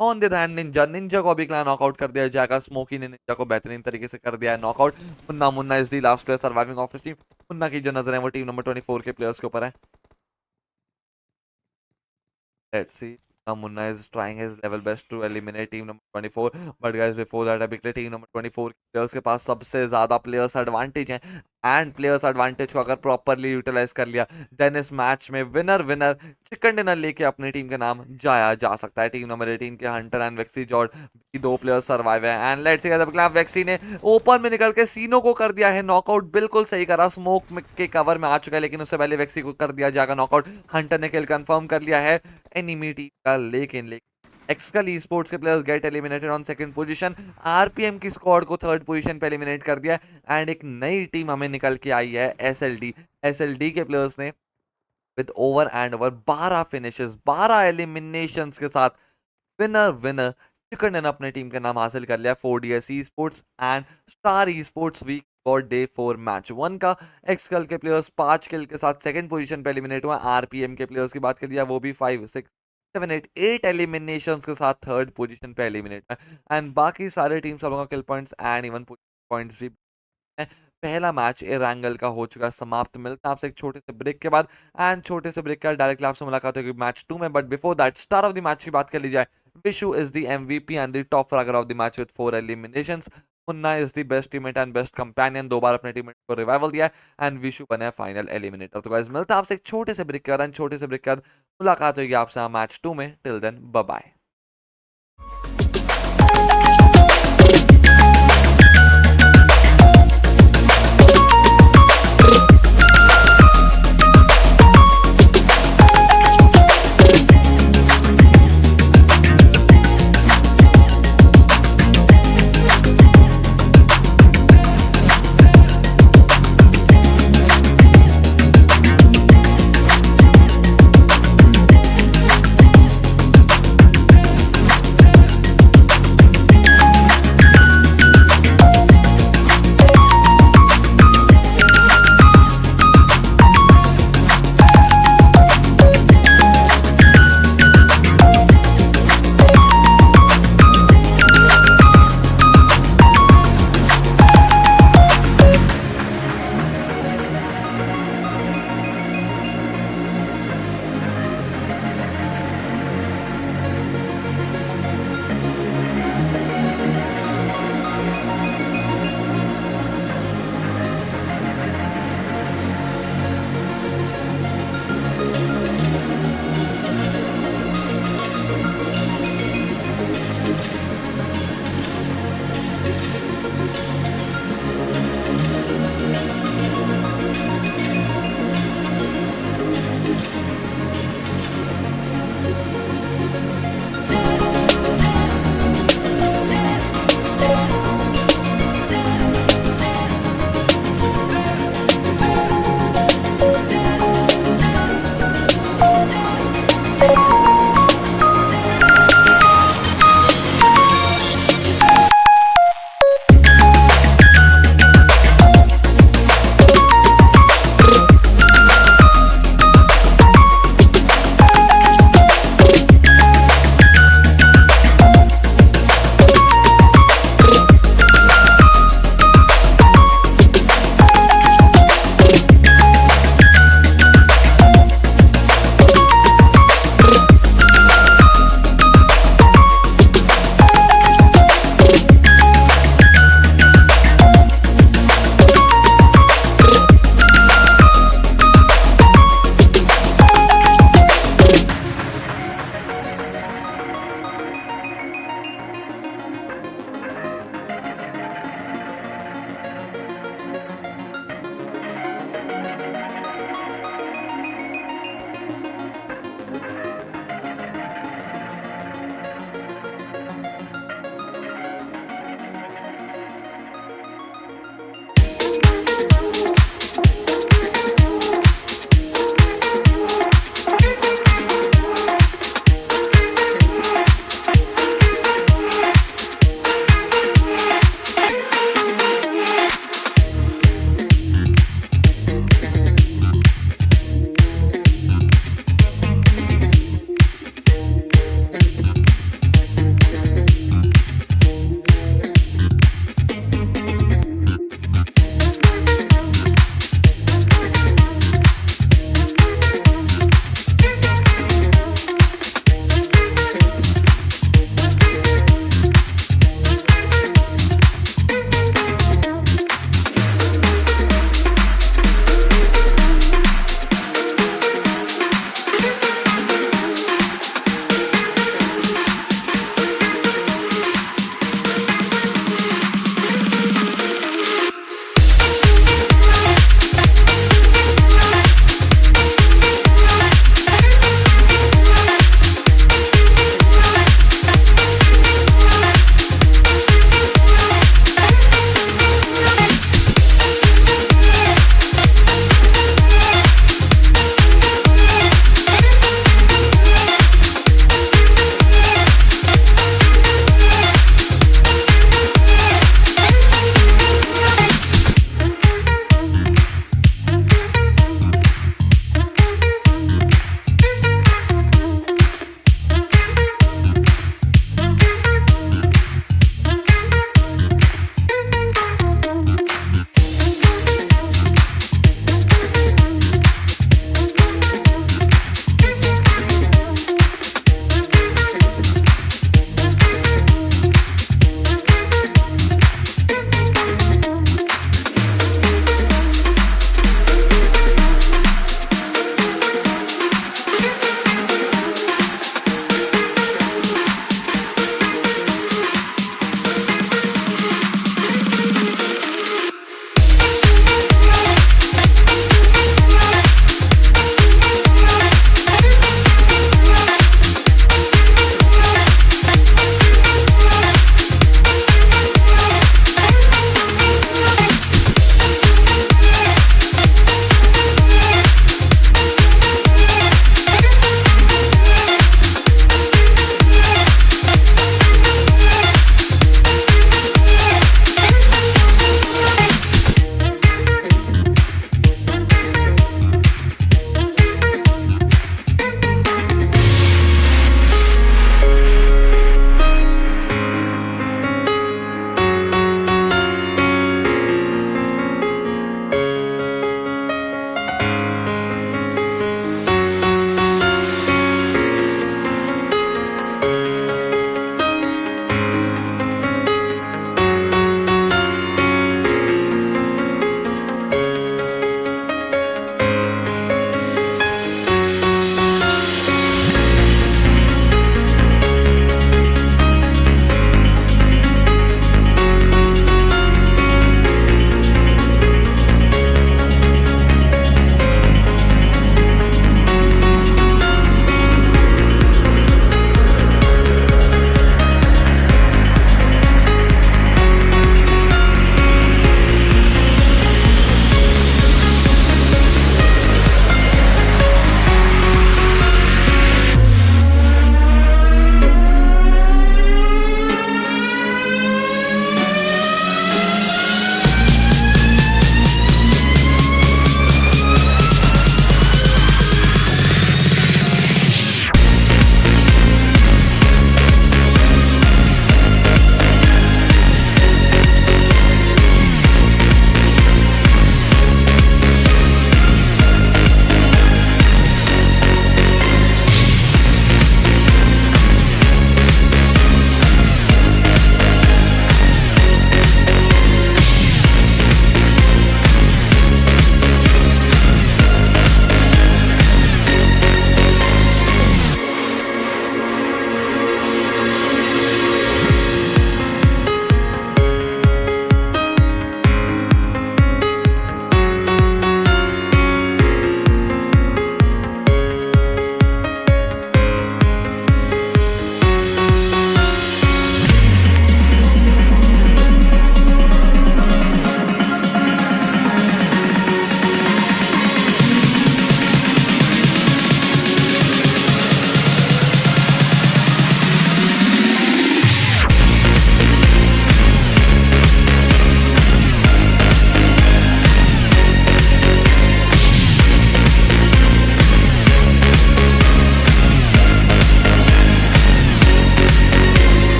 ऑन द हैंड निंजा को अभी क्लास नॉकआउट कर दिया जाएगा। स्मोकी ने निंजा को बेहतरीन तरीके से कर दिया है knockout. Munna is the last player surviving of his team. Munna की जो नजर है वो टीम नंबर 24 के प्लेयर्स के ऊपर है। Let's see Munna is trying his level best to eliminate team number 24 but guys before that अभी टीम नंबर 24 प्लेयर्स के पास सबसे ज्यादा प्लेयर्स एडवांटेज है एंड प्लेयर्स एडवांटेज को अगर प्रॉपरली यूटिलाइज कर लिया देन इस मैच में विनर चिकन डिनर लेके अपनी टीम के नाम जाया जा सकता है। टीम नंबर 18 के हंटर एंड वेक्सी जॉर्ज भी 2 प्लेयर्स सर्वाइव है एंड लेट्स सी गाइस वेक्सी ने ओपन में निकल के सीनो को कर दिया है नॉकआउट। बिल्कुल सही करा, स्मोक के कवर में आ चुका है लेकिन उससे पहले वेक्सी को कर दिया जाएगा नॉकआउट। हंटर ने किल कंफर्म कर लिया है एनिमी टीम का लेकिन एक्सकल ई स्पोर्ट्स के players get eliminated on second position. RPM की स्क्वाड को थर्ड पोजीशन पे एलिमिनेट कर दिया एंड एक नई टीम हमें निकल के आई है एसएलडी के प्लेयर्स ने with over and over 12 finishes 12 eliminations के साथ विनर चिकन डिनर अपने टीम के नाम हासिल कर लिया। 4DS esports and star esports week for day 4 match 1 का। एक्सकल के प्लेयर्स 5 किल के साथ सेकंड पोजीशन पे एलिमिनेट हुआ। आरपीएम के प्लेयर्स की बात कर लिया वो भी 5 6 7 8 एलिमिनेशंस के साथ थर्ड पोजीशन पे एलिमिनेट है एंड बाकी सारे टीम सब लोगों का kill points and even points भी है। पहला मैच एरांगल का हो चुका समाप्त। मिलता है आपसे एक छोटे से ब्रेक के बाद एंड छोटे से ब्रेक के बाद डायरेक्टली आपसे मुलाकात होगी मैच 2 में। But before that star of the match की बात कर ली जाए Vishu is the MVP and the top fragger of the match with 4 eliminations. Munna is the best teammate and best companion, 2 बार अपने टीममेट को रिवाइवल दिया एंड विशु बने फाइनल एलिमिनेटर। तो गाइस मिलता है आपसे एक छोटे से ब्रेक के बाद छोटे से ब्रेक के बाद मुलाकात होगी आपसे मैच 2 में। Till then bye bye.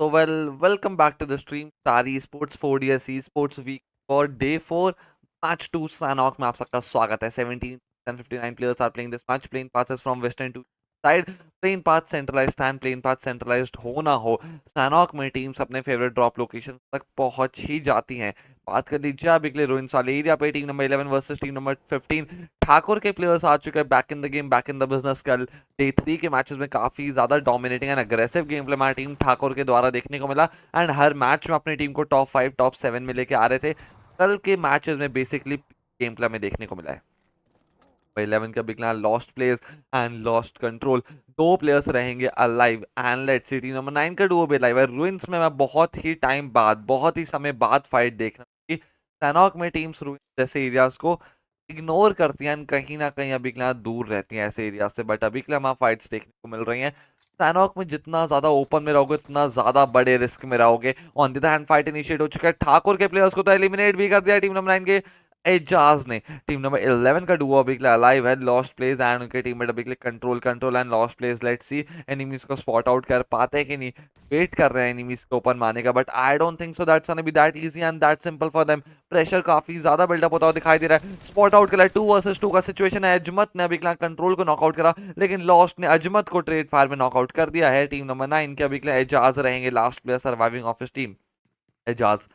So welcome back to the stream. Starry Sports 4DS Esports Week for Day 4, Match 2 Sanok में आप सबका स्वागत है. 17 and 59 players are playing this match. Playing passes from western to side. Playing path centralized and playing path centralized हो ना हो, Sanok में टीम्स अपने फेवरेट ड्रॉप लोकेशन तक पहुंच ही जाती हैं. बात कर लीजिए आप अगले रोहिंस वाले एरिया पे. Team number 11 versus team number 15. Thakur के प्लेयर्स आ चुके हैं back in the game, back in the business. कल डे 3 के मैचेस में काफी ज्यादा dominating and aggressive game play हमारी टीम ठाकुर के द्वारा देखने को मिला. एंड हर मैच में अपनी टीम को टॉप 5 टॉप 7 में लेके आ रहे थे. कल के मैचेस में बेसिकली गेम प्ले में देखने को मिला है. 11 का बिगला lost players and lost control, दो प्लेयर्स रहेंगे alive. And let's see team number 9 का डुओ भी अलाइव है. रुइंस में मैं बहुत ही टाइम बाद, बहुत ही समय बाद फाइट देख रहा हूँ कि सैनॉक में टीम्स रुइंस जैसे एरियाज को इग्नोर करती हैं, कहीं ना कहीं अभी के दूर रहती हैं ऐसे एरिया से. बट अभी के लिए हमारा फाइट्स देखने को मिल रही हैं. सैनॉक में जितना ज्यादा ओपन में रहोगे उतना ज्यादा बड़े रिस्क में रहोगे. On the hand fight initiate हो चुका है. ठाकुर के प्लेयर्स को तो एलिमिनेट भी कर दिया टीम नंबर 9 के एजाज ने. टीम नंबर 11 का डुओ अभी अलाइव है. लॉस्ट प्लेस एंड उनके टीममेट अभी control and lost place. Let's see enemies को स्पॉट आउट कर पाते हैं कि नहीं. वेट कर रहे हैं एनिमीज को ओपन मारने का, but I don't think so that's gonna be that easy and that simple for them. Pressure काफी ज्यादा बिल्डअप होता हुआ दिखाई दे रहा है. स्पॉट आउट के लिए 2 वर्सेस 2 का सिचुएशन है. अजमत ने अभी कंट्रोल को नॉकआउट करा, लेकिन लॉस्ट ने अजमत को ट्रेड फायर में नॉकआउट कर दिया है. टीम नंबर 9 के अभी एजाज रहेंगे last player surviving of his team. Aijaz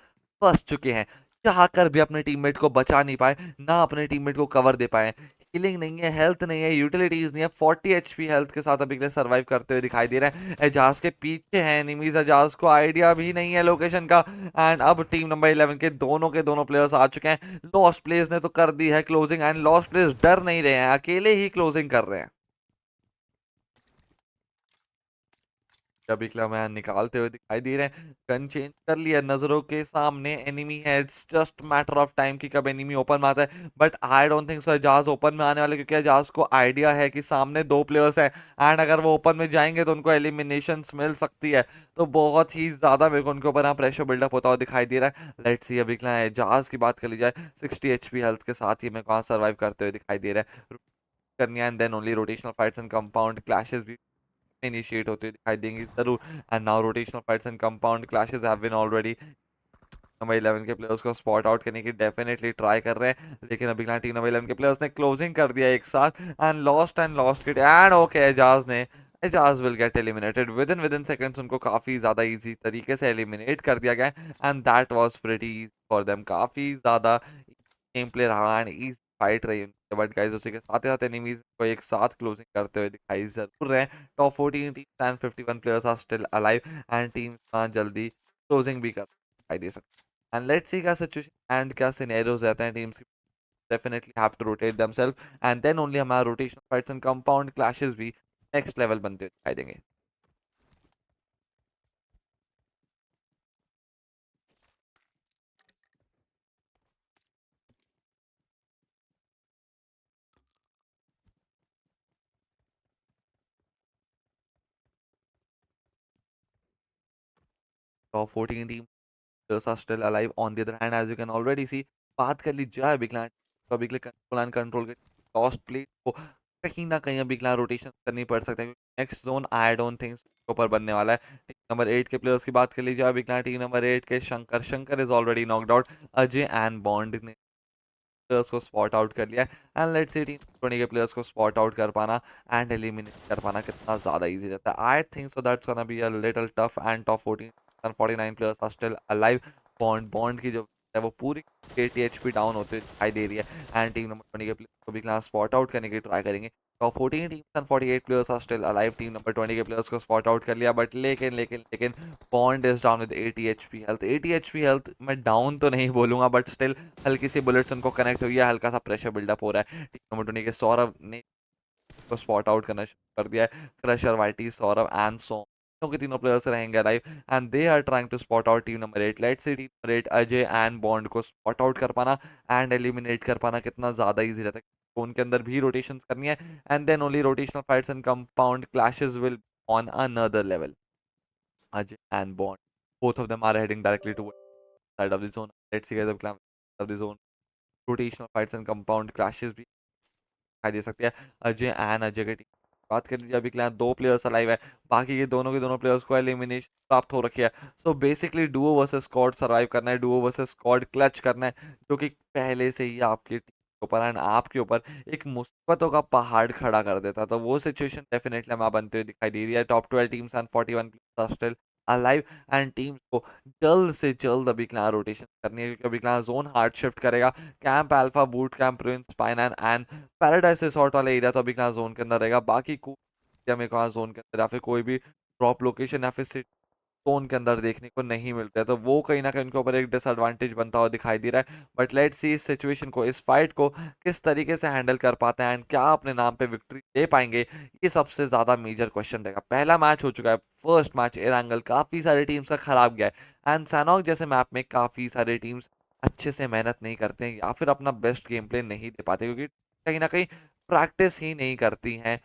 फंस चुके हैं, चाहकर भी अपने टीममेट को बचा नहीं पाए, ना अपने टीममेट को कवर दे पाए. हीलिंग नहीं है, हेल्थ नहीं है, यूटिलिटीज नहीं है. 40 एचपी हेल्थ के साथ अभी के लिए सर्वाइव करते हुए दिखाई दे रहे हैं. एजाज के पीछे हैं एनिमीज. एजाज को आइडिया भी नहीं है लोकेशन का. एंड अब टीम नंबर 11 के दोनों प्लेयर्स आ चुके हैं. लॉस्ट प्लेयर्स ने तो कर दी है क्लोजिंग एंड लॉस्ट प्लेयर्स डर नहीं रहे हैं, अकेले ही क्लोजिंग कर रहे हैं. कभी मैं निकालते हुए दिखाई दे रहे हैं. गन चेंज कर लिया, नजरों के सामने एनिमी है. It's just matter of time कि कब एनिमी ओपन में आता है. But I don't think so Aijaz open में आने वाले, क्योंकि एजाज को आइडिया है कि सामने दो प्लेयर्स हैं एंड अगर वो ओपन में जाएंगे तो उनको एलिमिनेशन मिल सकती है. तो बहुत ही ज्यादा मेरे को उनके ऊपर यहाँ प्रेशर बिल्डअप होता हुआ दिखाई दे रहा है. लेट्स सी अभी एजाज की बात कर ली जाए. 60 एचपी हेल्थ के साथ ही मेरे को सर्वाइव करते हुए दिखाई दे रहा है. करनी है and then only rotational fights and compound clashes भी इनिशिएट होते हुए दिखाई देंगी जरूर. And now rotational fights and compound clashes have been already. Number 11 के प्लेयर्स को स्पॉट आउट करने की डेफिनेटली ट्राई कर रहे हैं, लेकिन अभी टीम नंबर 11 के प्लेयर्स ने क्लोजिंग कर दिया एक साथ. And lost kit and okay Aijaz will get eliminated within seconds. उनको काफी ज्यादा इजी तरीके से एलिमिनेट कर दिया गया and that was pretty for them. काफी ज्यादा गेम प्ले रहा एंड इजी फाइट रही. बट गाइस उसी के साथ साथ एनिमीज को एक साथ क्लोजिंग करते हुए दिखाई जरूर रहे हैं. Top 14 teams and 51 players are still alive and teams जल्दी क्लोजिंग भी कर दिखाई दे सकते हैं. एंड लेट्स सी क्या सिचुएशन एंड क्या सिनेरियोज रहते हैं टीम्स की. Definitely have to rotate themselves and then only हमारा rotational fights and compound clashes भी नेक्स्ट लेवल बनते हुए दिखाई देंगे. Top 14 team players are still alive. On the other hand, as you can already see, बात कर ली जाए बिगलैंड तो अभी कंट्रोल के लॉस्ट प्ले को कहीं ना कहीं अभी रोटेशन करनी पड़ सकता है. Next zone I don't think ऊपर बनने वाला है. टीम नंबर 8 के प्लेयर्स की बात कर ली जाए बिगलैंड टीम नंबर 8 के Shankar is already knocked out. Ajay and bond ने प्लेयर्स को स्पॉट आउट कर लिया है. एंड लेट्स सी टीम 20 के प्लेयर्स को स्पॉट आउट कर पाना एंड एलिमिनेट कर पाना कितना ज्यादा इजी रहता है. I think so that's gonna be a little tough. And top 14 and 49 players are still alive. Bond की जो है वो पूरी 80 एचपी डाउन होते दिखाई दे रही है. एंड टीम नंबर 20 के प्लेयर्स को भी क्लास स्पॉट आउट करने की ट्राई करेंगे. Top 14 teams and 48 players are still alive. Team number 20 के प्लेयर्स को स्पॉट आउट कर लिया, बट लेकिन bond is down with 80 HP health. 80 HP health मैं डाउन तो नहीं बोलूंगा, बट स्टिल हल्की सी बुलेट्स उनको कनेक्ट हुई है, हल्का सा प्रेशर बिल्डअप हो रहा है. टीम नंबर 20 के सौरभ ने को स्पॉट आउट करना शुरू कर दिया है. Crusher, Whitey, Saurabh and so के तीनों प्लेयर्स रहेंगे alive and they are trying to spot out team number 8. Let's see team number 8 Ajay and Bond को स्पॉट आउट कर पाना एंड एलिमिनेट कर पाना कितना ज्यादा इजी रहता है. तो उनके अंदर भी रोटेशंस करनी है and then only rotational fights and compound clashes will on another level. Ajay and Bond both of them are heading directly towards the side of the zone. Let's see guys of the zone. Rotational fights and compound clashes भी दिखाई दे सकती है. अजय के टीम बात कर लीजिए, अभी के लिए 2 प्लेयर्स अलाइव है, बाकी के दोनों प्लेयर्स को एलिमिनेशन प्राप्त हो रखी है। So basically Duo versus squad survive करना है, डुओ वर्सेस स्क्वाड क्लच करना है, जो कि पहले से ही आपकी टीम के ऊपर एंड आपके ऊपर एक मुसीबतों का पहाड़ खड़ा कर देता। तो वो सिचुएशन डेफिनेटली हमें बनते हुए दिखाई दे रही है। Top 12 teams and 41 players are still alive and teams को जल्द से जल्द अभी क्लां रोटेशन करनी है, क्योंकि अभी क्लां जोन हार्ड शिफ्ट करेगा। Camp Alpha, Boot Camp, Prince, Spinner and Paradise Resort वाला एरिया तो अभी क्लां जोन के अंदर रहेगा। बाकी में कहा जोन के अंदर या फिर कोई भी ड्रॉप लोकेशन या फिर जोन के अंदर देखने को नहीं मिलते हैं, तो वो कहीं ना कहीं उनके ऊपर एक डिसएडवांटेज बनता हुआ दिखाई दे रहा है। बट लेट्स सी इस सिचुएशन को, इस फाइट को किस तरीके से हैंडल कर पाते हैं एंड क्या अपने नाम पे विक्ट्री ले पाएंगे, ये सबसे ज्यादा मेजर क्वेश्चन रहेगा। पहला मैच हो चुका है, फर्स्ट मैच एरांगल काफी सारी टीम्स का खराब गया है एंड सैनॉक जैसे मैप में काफी सारी टीम्स अच्छे से मेहनत नहीं करते हैं या फिर अपना बेस्ट गेम प्ले नहीं दे पाते, क्योंकि कहीं ना कहीं प्रैक्टिस ही नहीं करती हैं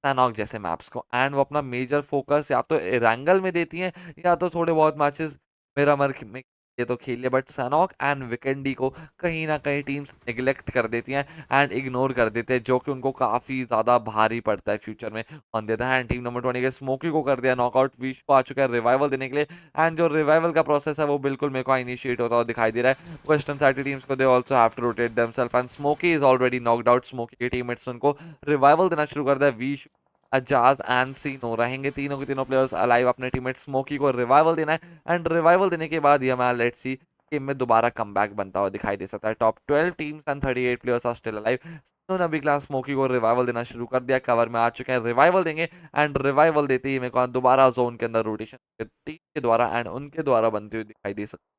सैनॉक जैसे मैप्स को, एंड वो अपना मेजर फोकस या तो एरांगल में देती हैं या तो थोड़े बहुत मैचेस मिरामर में ये तो खेल लिया। बट सैनॉक एंड विकेंडी को कहीं ना कहीं टीम्स निगलेक्ट कर देती हैं एंड इग्नोर कर देते हैं, जो कि उनको काफी ज्यादा भारी पड़ता है फ्यूचर में। On the other hand team number 20 के स्मोकी को कर दिया नॉकआउट, विश को आ चुका है रिवाइवल देने के लिए, एंड जो रिवाइवल का प्रोसेस है वो बिल्कुल मेरे को इनिशिएट होता हुआ दिखाई दे रहा है। वेस्टर्न साइड की टीम्स को they also have to rotate themselves and Smokey is already knocked out. Smokey के टीममेट्स उनको रिवाइवल देना शुरू कर दिया। विश, अजाज एंड सीनो रहेंगे तीनों के तीनों प्लेयर्स अलाइव। अपने टीममेट स्मोकी को रिवाइवल देना है एंड रिवाइवल देने के बाद ये हमारा लेट्स सी गेम में दोबारा कमबैक बनता हुआ दिखाई दे सकता है। Top 12 teams and 38 players are still alive. उन्होंने अभी क्लास स्मोकी को रिवाइवल देना शुरू कर दिया, कवर में आ चुके हैं, रिवाइवल देंगे एंड रिवाइवल देते ही मेरे को दोबारा जोन के अंदर रोटेशन टीम के द्वारा एंड उनके द्वारा बनती हुई दिखाई दे सकती है।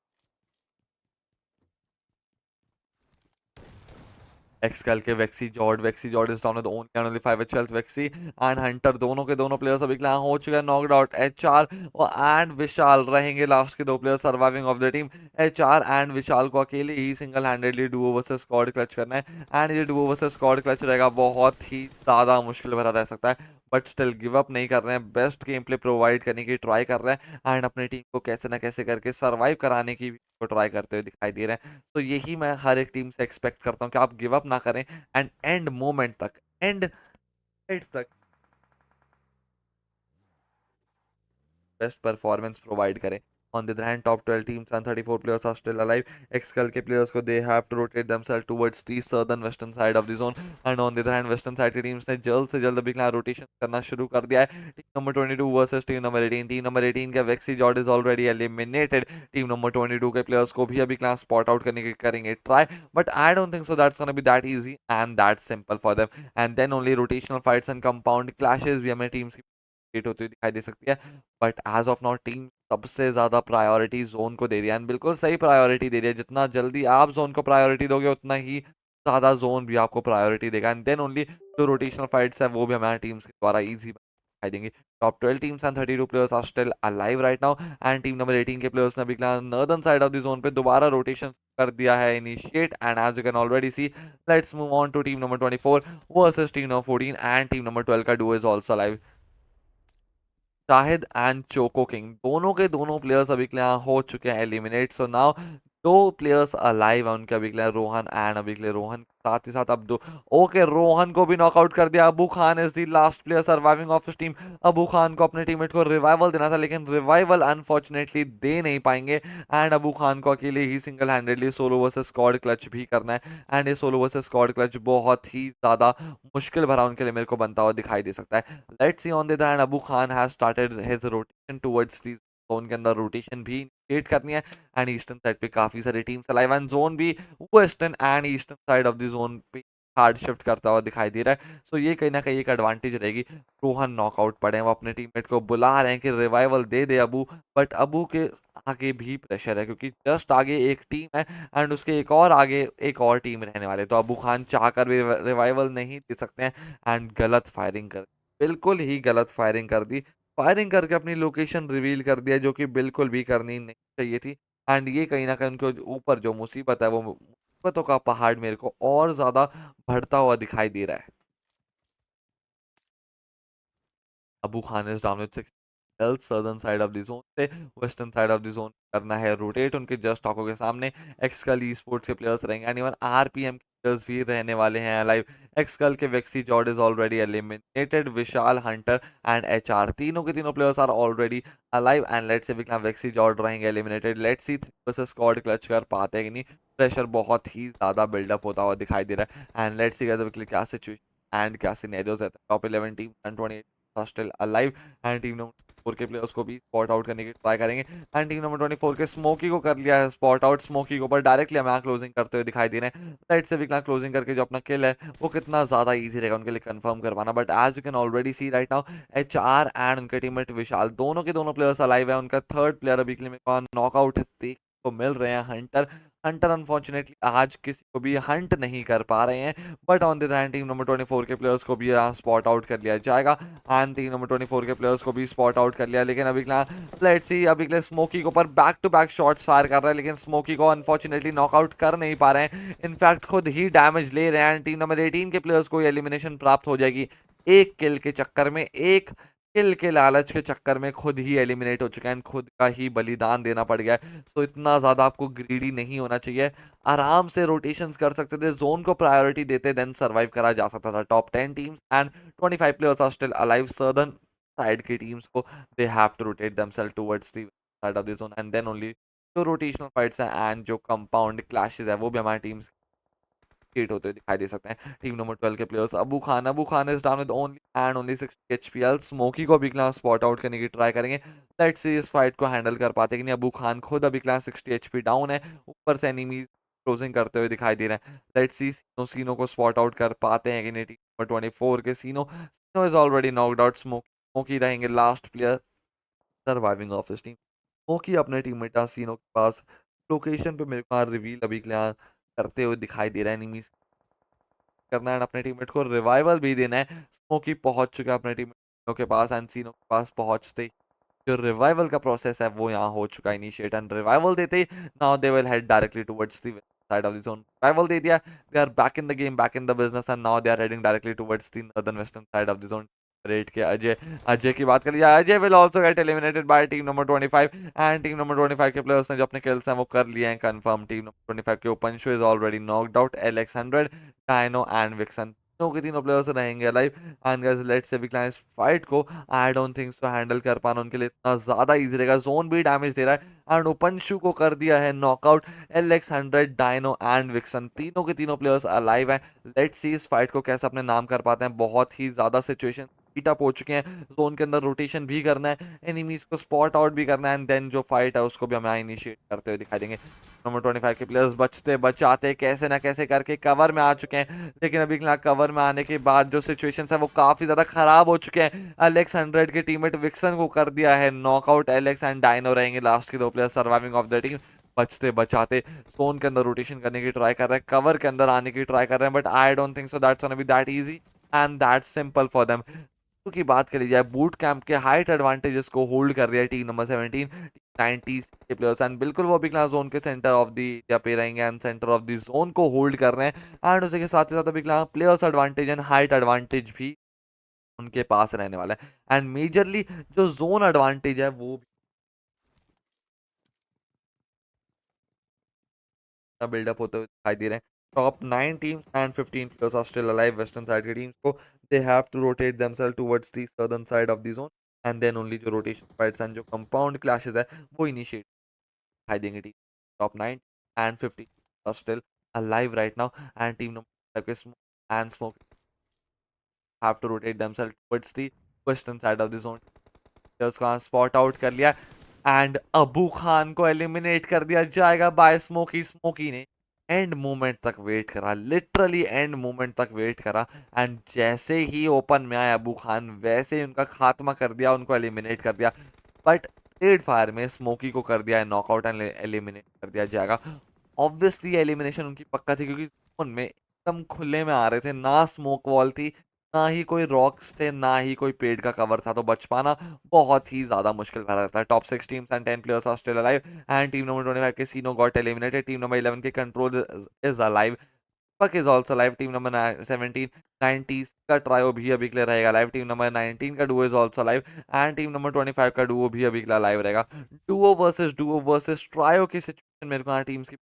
एक्सकल के Vexy Jord is down with own can only 5 एचएल्स। वेक्सी एंड हंटर दोनों के दोनों प्लेयर्स अभी क्लां हो चुके हैं नॉकड आउट। एचआर और एंड विशाल रहेंगे लास्ट के दो players surviving of the team. HR and Vishal को अकेले ही single handedly duo versus squad clutch करना है एंड ये डुओ वर्सेस स्क्वाड क्लच रहेगा बहुत ही ज्यादा मुश्किल भरा रह सकता है। बट स्टिल गिव अप नहीं कर रहे हैं, बेस्ट गेम प्ले प्रोवाइड करने की ट्राई कर रहे हैं एंड अपनी टीम को कैसे ना कैसे करके सर्वाइव कराने की ट्राई करते हुए दिखाई दे रहे हैं। तो यही मैं हर एक टीम से एक्सपेक्ट करता हूँ कि आप गिव अप ना करें एंड एंड मोमेंट तक, एंड एंड तक बेस्ट परफॉर्मेंस प्रोवाइड करें। On the other hand, top 12 teams and 34 players are still alive. Excel के players को they have to rotate themselves towards the southern western side of the zone. And on the other hand, western side की teams ने जल्द से जल्द अभी रोटेशन करना शुरू कर दिया है। Team number 22 versus team number 18. Team number 18 का Vexy Jord is already eliminated. Team number 22 के players को भी अभी क्लास spot out करने की करेंगे try. But I don't think so that's gonna be that easy and that simple for them. And then only rotational fights and compound clashes भी हमें teams की होती हुई दिखाई दे सकती है। But as of now team सबसे ज्यादा प्रायोरिटी जोन को दे रही है एंड बिल्कुल सही प्रायोरिटी दे रही है। जितना जल्दी आप जोन को प्रायोरिटी दोगे उतना ही ज्यादा जोन भी आपको प्रायोरिटी देगा एंड देन ओनली जो रोटेशनल फाइट्स है वो भी हमारे टीम्स के द्वारा इजी दिखाई देंगी। Top 12 teams and 32 players are still alive right now and team number 18 के प्लेयर्स ने अभी northern side of the zone पे दोबारा रोटेशन कर दिया है initiate and as you can already see let's move on to team number 24 versus team number 14 and team number 12 का duo is also alive. Shahid and Choco King दोनों के दोनों प्लेयर्स अभी के लिए यहाँ हो चुके हैं एलिमिनेट। सो नाउ दो प्लेयर्स अलाइव है उनके अभी के लिए, रोहन एंड अभी के लिए रोहन साथ ही साथ अब दो ओके रोहन को भी नॉकआउट कर दिया। Abu Khan is the last player surviving of his team. Abu Khan को अपने टीममेट को रिवाइवल देना था लेकिन रिवाइवल अनफॉर्चुनेटली दे नहीं पाएंगे एंड अबू खान को अकेले ही single handedly solo versus squad clutch भी करना है एंड ये सोलो वर्सेस स्क्वाड क्लच बहुत ही ज्यादा मुश्किल भरा उनके लिए मेरे को बनता हुआ दिखाई दे सकता है। Let's see on the other hand Abu Khan has started his rotation towards the zone के अंदर रोटेशन भी इनिशिएट करनी है एंड ईस्टर्न साइड पे काफी सारी टीम्स अलाइव एंड जोन भी western and eastern side of the zone पे हार्ड शिफ्ट करता हुआ दिखाई दे रहा है। सो ये कहीं ना कहीं एक एडवांटेज रहेगी। रोहन नॉकआउट पड़े हैं, वो अपने टीममेट को बुला रहे हैं कि revival they they Abu, but Abu के आगे भी प्रेशर है क्योंकि जस्ट आगे एक टीम है एंड उसके एक और आगे एक और टीम रहने वाले, तो अबू खान चाहकर भी रिवाइवल नहीं दे सकते हैं एंड गलत फायरिंग कर बिल्कुल ही गलत फायरिंग कर दी। फायरिंग करके अपनी लोकेशन रिवील कर दिया जो कि बिल्कुल भी करनी नहीं चाहिए थी एंड ये कहीं ना कहीं उनके ऊपर जो मुसीबत है वो मुसीबतों का पहाड़ मेरे को और ज्यादा बढ़ता हुआ दिखाई दे रहा है। Abu Khan is down with southern side of the zone से western side of the zone करना है रोटेट उनके जस्ट आंखों के सामने एक्सकल ई स्पोर्ट्स के प्लेयर्स रहेंगे एंड इवन आरपीएम प्लेयर्स भी रहने वाले हैं अलाइव। एक्सकल के Vexy Jord is already eliminated, Vishal, Hunter and HR तीनों के तीनों players are already alive and let's से विकलाम वेक्सी जॉर्ड रहेंगे eliminated. Let's see 3 versus squad clutch कर पाते हैं कि नहीं। प्रेशर बहुत ही ज्यादा बिल्डअप होता हुआ दिखाई दे रहा है एंड लेट्स सी क्या सिचुएशन एंड क्या सिनेरियोस है। Top 11 team and 28 still alive and team number 4 के प्लेयर्स को भी स्पॉट आउट करने की ट्राई करेंगे एंड टीम नंबर 24 के स्मोकी को कर लिया है स्पॉट आउट। स्मोकी के ऊपर डायरेक्टली हमें क्लोजिंग करते हुए दिखाई दे रहे हैं। राइट से भी क्लोजिंग करके जो अपना किल है वो कितना ज्यादा इजी रहेगा उनके लिए कंफर्म करवाना। But as you can already see right now HR and उनके टीममेट विशाल दोनों के दोनों प्लेयर्स अलाइव है। उनका थर्ड प्लेयर अभी के लिए नॉकआउट देखने को मिल रहे हैं हंटर। हंटर अनफॉर्चुनेटली आज किसी को भी हंट नहीं कर पा रहे हैं but on the hand team number 24 के प्लेयर्स को भी स्पॉट आउट कर लिया जाएगा एंड टीम नंबर 24 के प्लेयर्स को भी स्पॉट आउट कर लिया। लेकिन अभी लेट्स सी अभी के लिए स्मोकी के ऊपर back to back shots fire कर रहा है लेकिन स्मोकी को अनफॉर्चुनेटली नॉकआउट कर नहीं पा रहे हैं। इनफैक्ट खुद ही डैमेज ले रहे हैं। टीम नंबर 18 के प्लेयर्स को एलिमिनेशन प्राप्त हो जाएगी। एक किल के चक्कर में, एक किल के लालच के चक्कर में खुद ही एलिमिनेट हो चुके हैं, खुद का ही बलिदान देना पड़ गया है। सो इतना ज्यादा आपको ग्रीडी नहीं होना चाहिए। आराम से रोटेशंस कर सकते थे, जोन को प्रायोरिटी देते देन सर्वाइव करा जा सकता था। Top 10 teams and 25 players are still alive. Southern side की टीम्स को they have to rotate themselves towards the side of the zone and then only जो रोटेशनल फाइट्स हैं एंड जो कंपाउंड क्लैशेस है वो भी हमारी टीम्स हिट होते हुए दिखाई दे सकते हैं। टीम नंबर 12 के players Abu Khan is down with only and only 60 HPL. Smoky को अभी क्लास स्पॉट आउट करने की ट्राई करेंगे। लेट्स सी इस फाइट को हैंडल कर पाते कि नहीं। अबू खान खुद अभी क्लास 60 एचपी डाउन है, ऊपर से एनिमीज क्लोजिंग करते हुए दिखाई दे रहे हैं। लेट्स सी सीनो को स्पॉट आउट कर पाते हैं कि नहीं। टीम नंबर 24 के सीनो is already knocked out. Smokey रहेंगे last player surviving of this team. Smokey अपने टीममेट सीनो के पास लोकेशन पे मेरे को रिवील अभी करते हुए दिखाई दे रहा है। एनिमीज करना है अपने टीममेट को रिवाइवल भी देना है। स्मोकी पहुंच चुका है अपने टीममेट के पास एंड सीनो के पास पहुंचते ही जो रिवाइवल का प्रोसेस है वो यहाँ हो चुका है इनिशिएट एंड रिवाइवल देते ही now they will head directly towards the side of the zone. Revival दे दिया, they are back in the game, back in the business and now they are heading directly towards the northern western side of the zone. रेट के अजय की बात कर लिया। Ajay will also get eliminated by team number 25 and team number 25 के प्लेयर्स ने जो अपने किल्स हैं वो कर लिए हैं कंफर्म। टीम नंबर 25 के open show is already knocked out. Alex 100, Dino and Vixen तीनों के तीनों प्लेयर्स रहेंगे लाइव एंड गाइस लेट्स से भी इस फाइट को आई डोंट थिंक सो हैंडल कर पाना उनके लिए इतना ज्यादा इजी रहेगा। जोन भी डैमेज दे रहा है एंड ओपन शू को कर दिया है knockout. Alex 100, Dino and Vixen तीनों के तीनों प्लेयर्स अलाइव हैं। लेट्स सी इस फाइट को कैसे अपने नाम कर पाते हैं। बहुत ही ज्यादा सिचुएशन हीट अप हो चुके हैं। जोन के अंदर रोटेशन भी करना है, एनिमीज को स्पॉट आउट भी करना है एंड देन जो फाइट है उसको भी हमें इनिशिएट करते हुए दिखाई देंगे। नंबर 25 के प्लेयर्स बचते बचाते कैसे ना कैसे करके कवर में आ चुके हैं लेकिन अभी कवर में आने के बाद जो सिचुएशन है वो काफी ज्यादा खराब हो चुके हैं। एलेक्स 100 के टीममेट विक्सन को कर दिया है नॉकआउट। एलेक्स एंड डायनो रहेंगे लास्ट के दो player surviving of the team. बचते बचाते जोन के अंदर रोटेशन करने की ट्राई कर रहे हैं, कवर के अंदर आने की ट्राई कर रहे हैं but I don't think so that's gonna be that easy and that simple for them. की बात करी जाए बूट कैंप के हाइट एडवांटेजेस को होल्ड कर रही है टीम नंबर 17 90s के प्लेयर्स एंड बिल्कुल वो भी क्लास जोन के सेंटर ऑफ दी या पे रहेंगे and centre of the zone को होल्ड कर रहे हैं एंड उसी के साथ ही साथ अभी class players advantage and height advantage भी उनके पास रहने वाला है एंड मेजरली जो जोन एडवांटेज है वो बिल्डअप होते हुए दिखाई दे रहे हैं। Top 9 teams and 15 players are still alive western side के teams को they have to rotate themselves towards the southern side of the zone and then only जो rotation fights and जो compound clashes है वो initiate दिखाई देंगे। Team top 9 and 15 are still alive right now and team number 5 के smoke and smoke have to rotate themselves towards the western side of the zone। उसका स्पॉट आउट कर लिया एंड अबू खान को एलिमिनेट कर दिया जाएगा बाय स्मोकी। स्मोकी ने एंड मोमेंट तक वेट करा, लिटरली एंड मोमेंट तक वेट करा एंड जैसे ही ओपन में आया अबू खान वैसे ही उनका खात्मा कर दिया, उनको एलिमिनेट कर दिया। बट रेड फायर में स्मोकी को कर दिया है नॉकआउट एंड एलिमिनेट कर दिया जाएगा। ऑब्वियसली एलिमिनेशन उनकी पक्का थी क्योंकि उनमें एकदम खुले में आ रहे थे, ना स्मोक वॉल थी, ना ही कोई रॉक्स थे, ना ही कोई पेड़ का कवर था, तो बच पाना बहुत ही ज्यादा मुश्किल भरा रहता है। Top 6 teams and 10 players are still alive and team number 25 के Sino got eliminated. Team number 11 के control is alive, Puck is also live. Team number 17 90s का ट्रायो भी अभी के लिए रहेगा लाइव। टीम नंबर 19 का duo is also live and team number 25 का डुओ भी अभी के लिए लाइव रहेगा। डुओ वर्सेस ट्रायो की सिचुएशन मेरे को यहाँ टीम्स की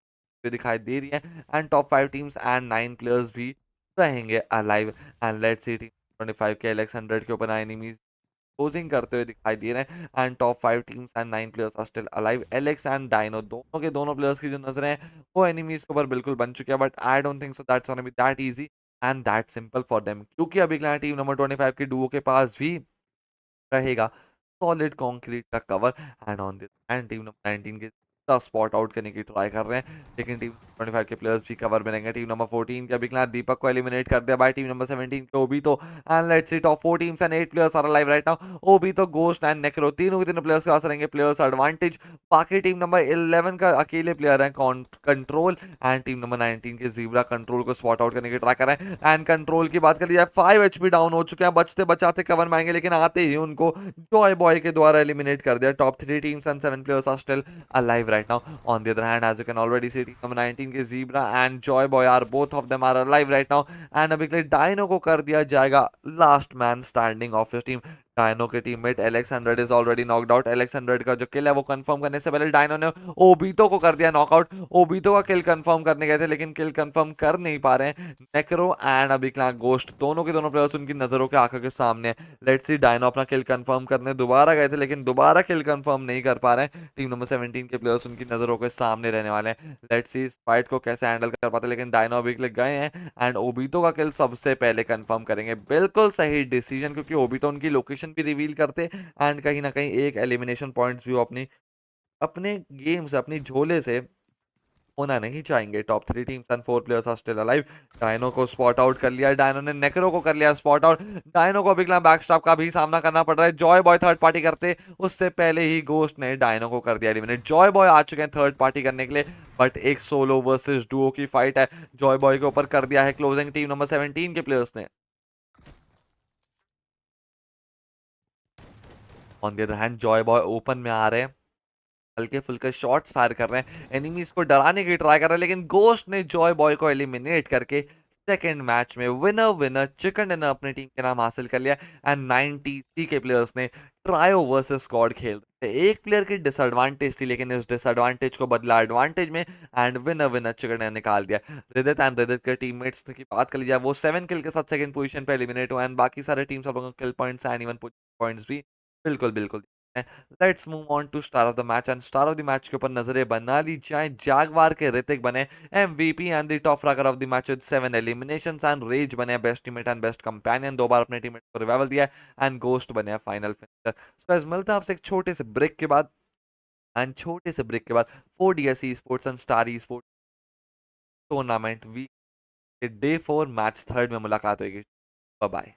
हुए दिखाई दे रही है and top 5 teams and 9 players भी रहेंगे alive and let's see team 25 के एलेक्स 100 के ऊपर एनिमीज क्लोजिंग करते हुए दिखाई दे रहे हैं and top 5 teams and 9 players are still alive. Alex and Dino दोनों के दोनों प्लेयर्स की जो नजरें हैं वो एनिमीज के ऊपर बिल्कुल बन चुकी है, but I don't think so that's gonna be that easy and that simple for them, क्योंकि अभी टीम नंबर 25 के डुओ के पास भी रहेगा सॉलिड कंक्रीट का cover and on this and team number 19 के स्पॉट आउट करने की ट्राई कर रहे हैं, लेकिन टीम 25 के प्लेयर्स भी कवर में रहेंगे। टीम नंबर 14 के अभी दीपक को एलिमिनेट कर दिया बाय टीम नंबर 17 के ओबी तो and let's see top 4 teams and 8 players are alive right now. ओबी तो गोस्ट एंड नेक्रो तीनों के तीनों प्लेयर्स के पास रहेंगे प्लेयर्स एडवांटेज। बाकी टीम नंबर 11 का अकेले प्लेयर है कंट्रोल एंड टीम नंबर 19 के जीब्रा कंट्रोल को स्पॉट आउट करने की ट्राई कर रहे हैं एंड कंट्रोल की बात कर ली जाए 5 एचपी डाउन हो चुके हैं, बचते बचाते कवर में आएंगे, लेकिन आते ही उनको जॉय बॉय के द्वारा एलिमिनेट कर दिया। Top 3 teams and 7 players are still alive right now. On the other hand, as you can already see, team number 19 के Zebra and Joy Boy are both of them are alive right now. And अभी के लिए Dino को कर दिया जाएगा last man standing of his team. डायनो के teammate Alex 100 is already knocked out. Alex 100 का जो किल है वो कंफर्म करने से पहले डायनो ने ओबीतो को कर दिया नॉकआउट। ओबीतो का किल कंफर्म करने गए थे लेकिन किल कंफर्म कर नहीं पा रहे हैं। नेक्रो एंड अभी गोस्ट दोनों के दोनों प्लेयर्स उनकी नजरों के आंखों के सामने है। लेट्स सी डायनो अपना किल कंफर्म करने दोबारा गए थे लेकिन दोबारा किल कंफर्म नहीं कर पा रहे हैं। टीम नंबर 17 के प्लेयर्स उनकी नजरों के सामने रहने वाले हैं। लेट्स सी इस फाइट को कैसे हैंडल कर पाते, लेकिन डायनो अभी गए हैं एंड ओबीतो का किल सबसे पहले कंफर्म करेंगे। बिल्कुल सही डिसीजन, क्योंकि ओबीतो उनकी लोकेशन भी रिवील करते एंड कहीं ना कहीं एक एलिमिनेशन पॉइंट्स भी अपनी अपने गेम से अपनी झोले से होना नहीं चाहेंगे। Top 3 teams and 4 players are still alive. Dino को स्पॉट आउट कर लिया, डायनो ने नेक्रो को कर लिया स्पॉट आउट। डायनो को अभी बैकस्टॉप का भी सामना करना पड़ रहा है। जॉय बॉय थर्ड पार्टी करते उससे पहले ही गोस्ट ने डायनो को कर दिया एलिमिनेट। जॉय बॉय आ चुके हैं थर्ड पार्टी करने के लिए, बट एक सोलो वर्सेस डुओ की फाइट है। जॉय बॉय के ऊपर कर दिया है क्लोजिंग टीम नंबर 17 के प्लेयर्स ने। On the other hand Joy boy open में आ रहे हैं, हल्के फुल्के शॉट्स फायर कर रहे हैं, एनिमीज को डराने की ट्राई कर रहे हैं, लेकिन गोस्ट ने जॉय बॉय को एलिमिनेट करके सेकंड मैच में विनर विनर चिकन डिनर अपनी टीम के नाम हासिल कर लिया। एंड 93 के प्लेयर्स ने ट्रायो वर्सेस स्क्वाड खेल रहे थे। एक प्लेयर की डिसएडवांटेज थी लेकिन इस डिसएडवांटेज को बदला एडवांटेज में and winner winner chicken dinner निकाल दिया। रिदित एंड रिदित के टीममेट्स की बात कर ली जाए वो 7 किल के साथ सेकंड पोजीशन पे एलिमिनेट हुए एंड बाकी सारे टीम्स सब लोगों को kill points and even points भी बिल्कुल बिल्कुल। Let's move on to star of the match and star of the match के ऊपर नजरें बना ली जाए। जैगवार के ऋतिक बने MVP and the top fragger of the match with 7 eliminations and Rage बने best teammate and best companion, 2 बार अपने टीममेट को रिवाइवल दिया एंड गोस्ट बने फाइनल फिनिशर। सो गाइस मिलते हैं आपसे एक छोटे से ब्रेक के बाद 4DS esports and star esports tournament week के डे 4 मैच 3 में मुलाकात होगी। Bye bye.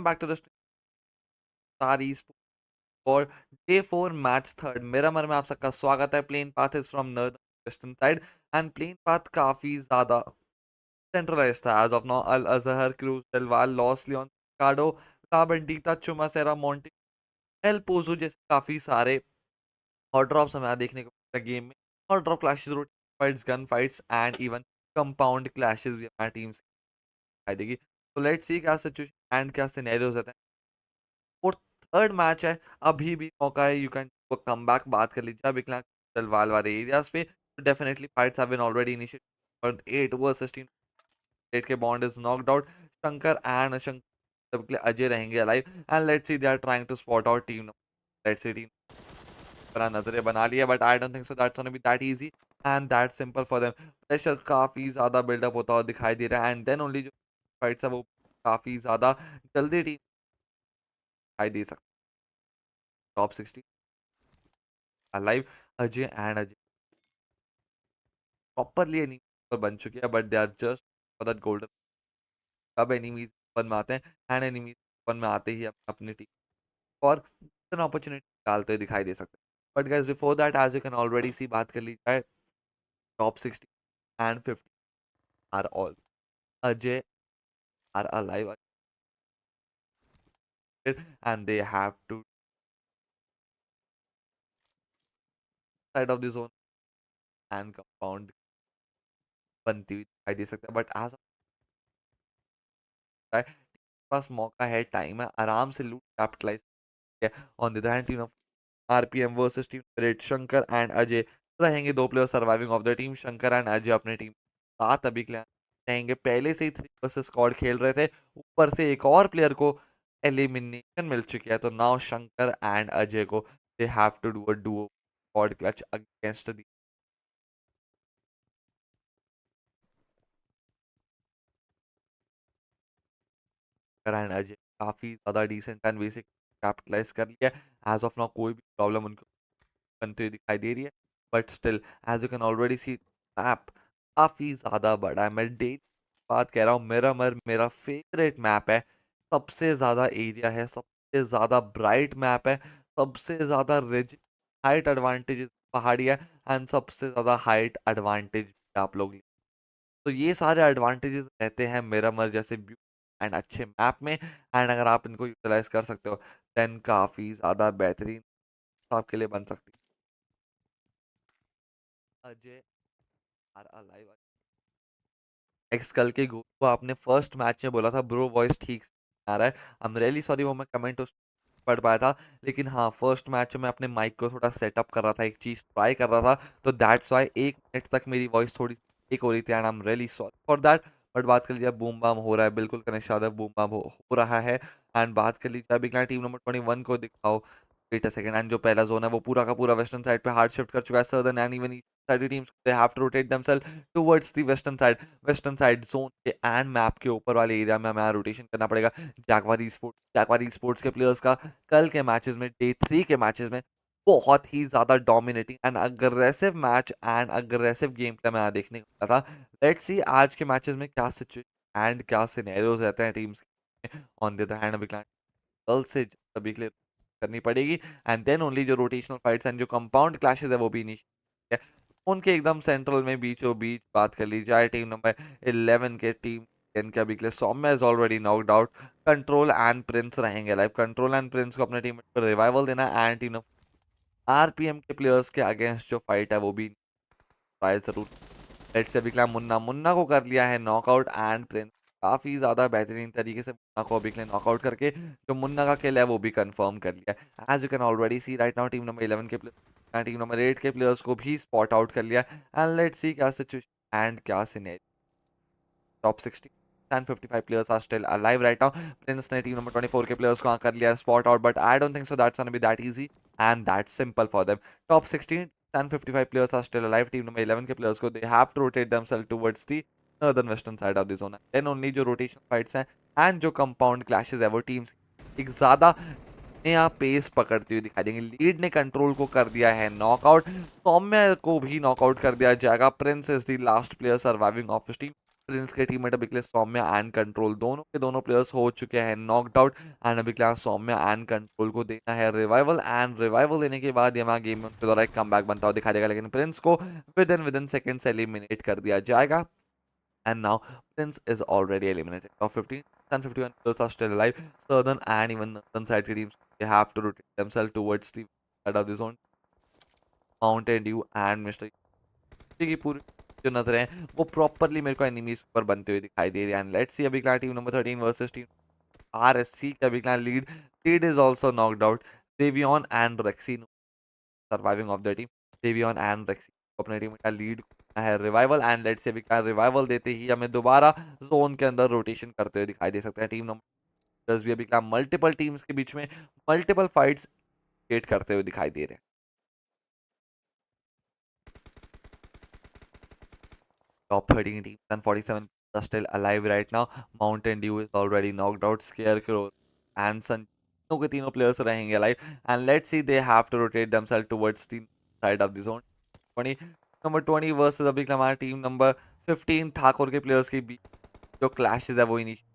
Welcome back to the star और डे 4 मैच थर्ड मिरामर में आप सबका स्वागत है। Plane path is from northern western side and plane path काफी ज्यादा सेंट्रलाइज्ड था। As of now El Azahar, Cruz del Valle, Los Leon, Cardo, La Bendita, Chumacera, Monte, El Pozo जैसे काफी सारे हॉट ड्रॉप्स हमें यहाँ देखने को मिलता है गेम में। Hot drop clashes, road fights, gun fights and even compound clashes भी हमारी टीम से दिखाई देगी। तो लेट्स सी क्या सिचुएशन एंड क्या सिनेरियोज रहते हैं। और थर्ड मैच है, अभी भी मौका है, यू कैन कम बैक। बात कर लीजिए अब इकला तलवाल वाले एरियाज पे, तो definitely fights have been already initiated और 8 वर्सेस 8 के Bond is knocked out. Shankar and Shankar के लिए अजय रहेंगे alive and let's see they are trying to spot out team. Let's see team पर नजरें बना लिया, but I don't think so that's gonna be that easy and that simple for them. Pressure काफी ज्यादा बिल्डअप होता हुआ दिखाई दे रहा है एंड देन ओनली जो फाइट्स है वो काफी ज्यादा जल्दी टीम दिखाई दे सकती है। Top 16 alive, Ajay and Ajay properly enemy बन चुके हैं, but they are just for that golden. कब एनिमीज वन में आते हैं एंड एनिमीज वन में आते ही अपनी टीम और एन अपॉर्चुनिटी डालते हुए दिखाई दे सकते हैं। But guys before that as you can already see, बात कर ली जाए top 16 and 50 are all Ajay are alive and they have to side of the zone and compound बनती हुई दिखाई दे सकता है। बट एज पास मौका है, टाइम है, आराम से लूट capitalize on the hand team of RPM versus team red. Shankar and Ajay रहेंगे दो player surviving of the team. Shankar and Ajay अपने टीम साथ अभी के लिए रहेंगे। पहले से ही 3 वर्सेस स्क्वाड खेल रहे थे, ऊपर से एक और प्लेयर को एलिमिनेशन मिल चुकी है, तो नाउ शंकर एंड अजय को they have to do a duo squad clutch against the and Ajay. काफी ज्यादा डिसेंट एंड बेसिक कैपिटलाइज कर लिया। एज ऑफ नाउ कोई भी प्रॉब्लम उनको बनती हुई दिखाई दे रही है, but still as you can already see map काफी ज्यादा बड़ा है। मैं डे बात कह रहा हूँ, मेरा फेवरेट मैप है। सबसे ज्यादा एरिया है, सबसे ज्यादा ब्राइट मैप है, सबसे ज्यादा रिज हाइट एडवांटेज पहाड़ी है एंड सबसे ज्यादा हाइट एडवांटेज आप लोग। तो ये सारे एडवांटेजेस रहते हैं मिरामर जैसे एंड अच्छे मैप में, एंड अगर आप इनको यूटिलाइज कर सकते हो देन काफी ज्यादा बेहतरीन आपके लिए बन सकती है। अजय आर अलाइव एक्स कल के गो को आपने फर्स्ट मैच में बोला था ब्रो वॉइस ठीक से आ रहा है, आई एम रियली सॉरी, वो मैं कमेंट पढ़ पाया था। लेकिन हाँ, फर्स्ट मैच में अपने माइक को थोड़ा सेटअप कर रहा था, एक चीज ट्राई कर रहा था, तो दैट्स वाई 1 मिनट तक मेरी वॉइस थोड़ी एक हो रही थी and I am really sorry for that. But बात कर लीजिए बूम बाम हो रहा है, बिल्कुल कनेक्शन बूम बाम हो रहा है। एंड बात कर लीजिए अभी टीम नंबर 21 को दिखाओ, वेट अ सेकंड। एंड जो पहला जोन है वो पूरा का पूरा वेस्टर्न साइड पे हार्ड शिफ्ट कर चुका है। Southern and even side teams they have to rotate themselves towards the western side zone के एंड मैप के ऊपर वाले एरिया में हमें रोटेशन करना पड़ेगा। जैगवार स्पोर्ट्स के प्लेयर्स का कल के मैचेस में, डे 3 के मैचेस में बहुत ही ज्यादा dominating and aggressive match and aggressive game play मैं देखने को मिला था। लेट्स सी आज के मैचेस में क्या सिचुएशन एंड क्या सिनेरियोज रहते हैं टीम्स के। ऑन द अदर हैंड अभी कल से सभी के लिए करनी पड़ेगी एंड देन ओनली जो रोटेशनल फाइट्स एंड जो कंपाउंड क्लैशेस है वो भी इनिशिएट है उनके एकदम सेंट्रल में बीचों बीच। बात कर ली जाए टीम नंबर 11 के टीम 10 के अभी के लिए Saumya is already knocked out. Control and Prince रहेंगे लाइव। कंट्रोल एंड प्रिंस को अपने टीम पर रिवाइवल देना एंड टीम आरपीएम के प्लेयर्स के अगेंस्ट जो फाइट है वो भी ट्राई जरूर। लेट्स से अभी मुन्ना मुन्ना को कर लिया है नॉकआउट एंड प्रिंस काफी ज्यादा बेहतरीन तरीके से मुन्ना को अभी नॉकआउट करके जो मुन्ना का किल है वो भी कंफर्म कर लिया है। As you can already see right now team number 11 के प्लेयर टीम नंबर 8 के प्लेयर्स को भी स्पॉट आउट कर लिया एंड लेट्स सी क्या सिचुएशन एंड क्या scenario. Top 60 and 55 players are still alive right now. Prince ने team number 24 के players को कर लिया spot out, but I don't think so that's gonna be that easy and that simple for them. Top 16 and 55 players are still alive. Team number 11 के players को they have to rotate themselves towards the northern western side of the zone. Then only जो rotation fights हैं and जो compound clashes है वो teams एक ज़्यादा नया पेस पकड़ती हुई दिखाई देंगे। लीड ने कंट्रोल को कर दिया है नॉकआउट, सौम्या को भी नॉकआउट कर दिया जाएगा। Prince is the last player surviving of his team. Prince के टीममेट अभी के लिए सौम्या एंड कंट्रोल, दोनों के दोनों प्लेयर्स हो चुके हैं नॉकड आउट। एंड अभी के लिए सौम्या एंड कंट्रोल को देना है रिवाइवल, एंड रिवाइवल देने के बाद यहाँ गेम में उनके द्वारा एक कमबैक बनता हुआ दिखाई देगा, लेकिन प्रिंस को विद इन सेकंड्स एलिमिनेट कर दिया जाएगा। And now Prince is already eliminated. Top 15 and 51 players are still alive. Southern and even northern side teams, they have to rotate themselves towards the side of the zone. Mountain Dew and Mr. की पूरी जो नजरें हैं वो प्रॉपरली मेरे को एनिमीज पर बनते हुए दिखाई दे रही है। एंड लेट्स सी अभी team number 13 versus team RSC का अभी lead is also knocked out. Devian and Rexy surviving of the team. Devian and Rexy अपने टीम का लीड है रिवाइवल, एंड लेट्स से अभी रिवाइवल देते ही हमें दोबारा जोन के अंदर रोटेशन करते हुए दिखाई दे सकते हैं। टीम नंबर 10 भी अभी मल्टीपल टीम्स के बीच में मल्टीपल फाइट्स क्रिएट करते हुए दिखाई दे रहे हैं। Top 13 teams and 47 are still alive right now. Mountain Dew is already knocked out. Scarecrow and Sun तीनों के तीनों players रहेंगे alive. And let's see, they have to rotate themselves towards the side of the zone. 20 number 20 versus अभी हमारा टीम नंबर 15 ठाकुर के प्लेयर्स के बीच जो क्लैशेस है वो इनिशिएट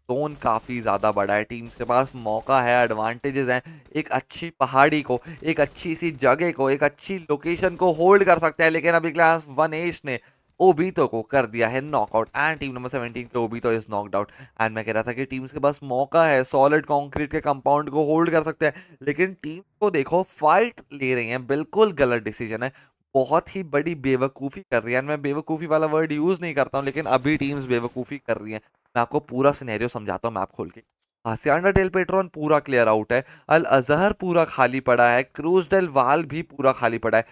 जोन काफ़ी ज़्यादा बड़ा है, टीम्स के पास मौका है, एडवांटेजेस हैं। एक अच्छी पहाड़ी को, एक अच्छी सी जगह को, एक अच्छी लोकेशन को होल्ड कर सकते हैं, लेकिन अभी क्लास 1 ने ओबीतो को कर दिया है नॉकआउट। एंड टीम नंबर 17 के ओबीतो इज नॉकड आउट। एंड मैं कह रहा था कि टीम्स के पास मौका है, सॉलिड कंक्रीट के कंपाउंड को होल्ड कर सकते हैं, लेकिन टीम को देखो फाइट ले रही है, बिल्कुल गलत डिसीजन है, बहुत ही बड़ी बेवकूफ़ी कर रही है। मैं बेवकूफ़ी वाला वर्ड यूज़ नहीं करता हूँ, लेकिन अभी टीम्स बेवकूफ़ी कर रही हैं। मैं आपको पूरा सिनेरियो समझाता हूँ मैप खोल के। हासियाना डेल पेट्रॉन पूरा क्लियर आउट है, अल अजहर पूरा खाली पड़ा है, क्रूज डेल वाल भी पूरा खाली पड़ा है,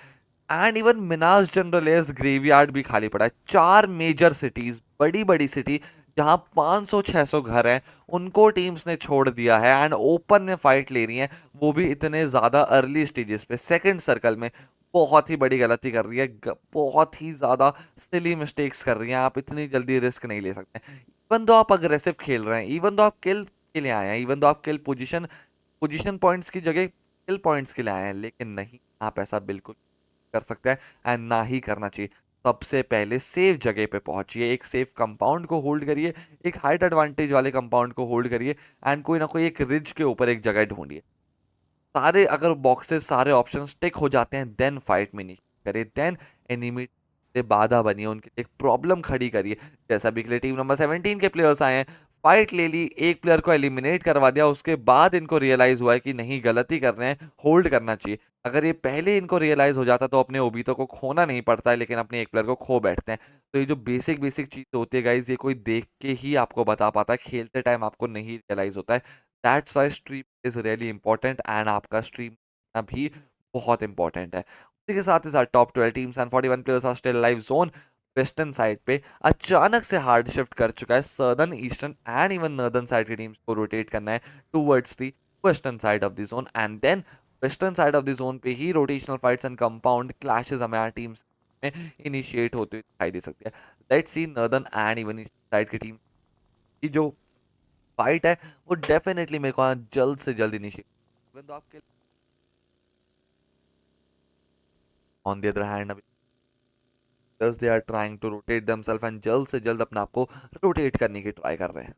एंड इवन मिनाज जनरलेस ग्रेवयार्ड भी खाली पड़ा है। 4 मेजर सिटीज, बड़ी बड़ी सिटी जहां 500-600 घर हैं, उनको टीम्स ने छोड़ दिया है एंड ओपन में फाइट ले रही हैं, वो भी इतने ज़्यादा अर्ली स्टेजेस पे सेकंड सर्कल में। बहुत ही बड़ी गलती कर रही है, बहुत ही ज़्यादा सिली मिस्टेक्स कर रही हैं। आप इतनी जल्दी रिस्क नहीं ले सकते। इवन दो आप अग्रेसिव खेल रहे हैं, इवन दो आप किल के लिए आए हैं, इवन दो आप किल पोजीशन पॉइंट्स की जगह किल पॉइंट्स के लिए आए हैं, लेकिन नहीं, आप ऐसा बिल्कुल कर सकते हैं एंड ना ही करना चाहिए। सबसे पहले सेफ जगह पे पहुंचिए, एक सेफ कंपाउंड को होल्ड करिए, एक हाइट एडवांटेज वाले कंपाउंड को होल्ड करिए, एंड कोई ना कोई एक रिज के ऊपर एक जगह ढूंढिए। सारे अगर बॉक्सेस सारे ऑप्शन टिक हो जाते हैं, देन फाइट में इनिशिएट करिए, देन एनिमी से बाधा बनिए, उनके एक प्रॉब्लम खड़ी करिए। जैसा भी टीम नंबर 17 के प्लेयर्स आए हैं, फाइट ले ली, एक प्लेयर को एलिमिनेट करवा दिया, उसके बाद इनको रियलाइज हुआ है कि नहीं, गलती कर रहे हैं, होल्ड करना चाहिए। अगर ये पहले इनको रियलाइज हो जाता तो अपने ओबीतो को खोना नहीं पड़ता है, लेकिन अपने एक प्लेयर को खो बैठते हैं। तो ये जो बेसिक बेसिक चीज़ होती है गाइज, ये कोई देख के ही आपको बता पाता है, खेलते टाइम आपको नहीं रियलाइज होता है। That's why stream is really important, and आपका स्ट्रीम भी बहुत इंपॉर्टेंट है। उसी के साथ ही साथ top 12 teams and 41 players are still live zone western side पे अचानक से हार्ड शिफ्ट कर चुका है। Southern, eastern and even northern side की टीम्स को रोटेट करना है towards the western side of the zone, and then western side of the zone पे ही rotational fights and compound clashes हमारे टीम्स में इनिशिएट होते हुए दिखाई दे सकती है। Let's see northern and even eastern side की टीम की जो फाइट है वो डेफिनेटली मेरे को जल्द से जल्द इनिशिएट, इवन तो आपके ऑन द अदर हैंड अभी they are trying to rotate themselves and जल्द से जल्द अपने आप को रोटेट करने की ट्राई कर रहे हैं।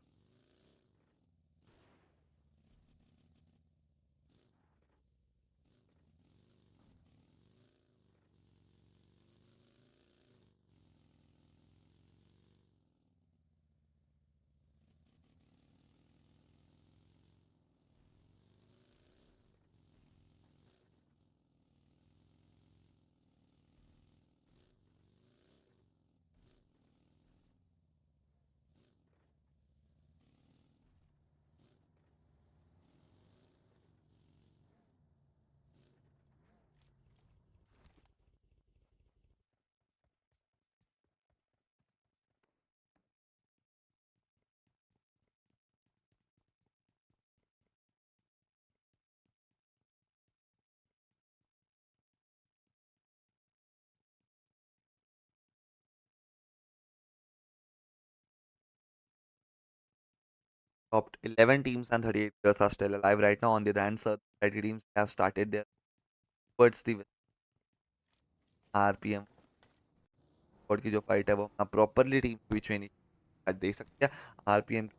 Top 11 teams and 38 players are still alive right now. On the other hand, 30 teams have started their towards the RPM. और की जो फाइट है वो अपना प्रॉपरली टीम के बीच में नहीं देख सकते हैं। आरपीएम की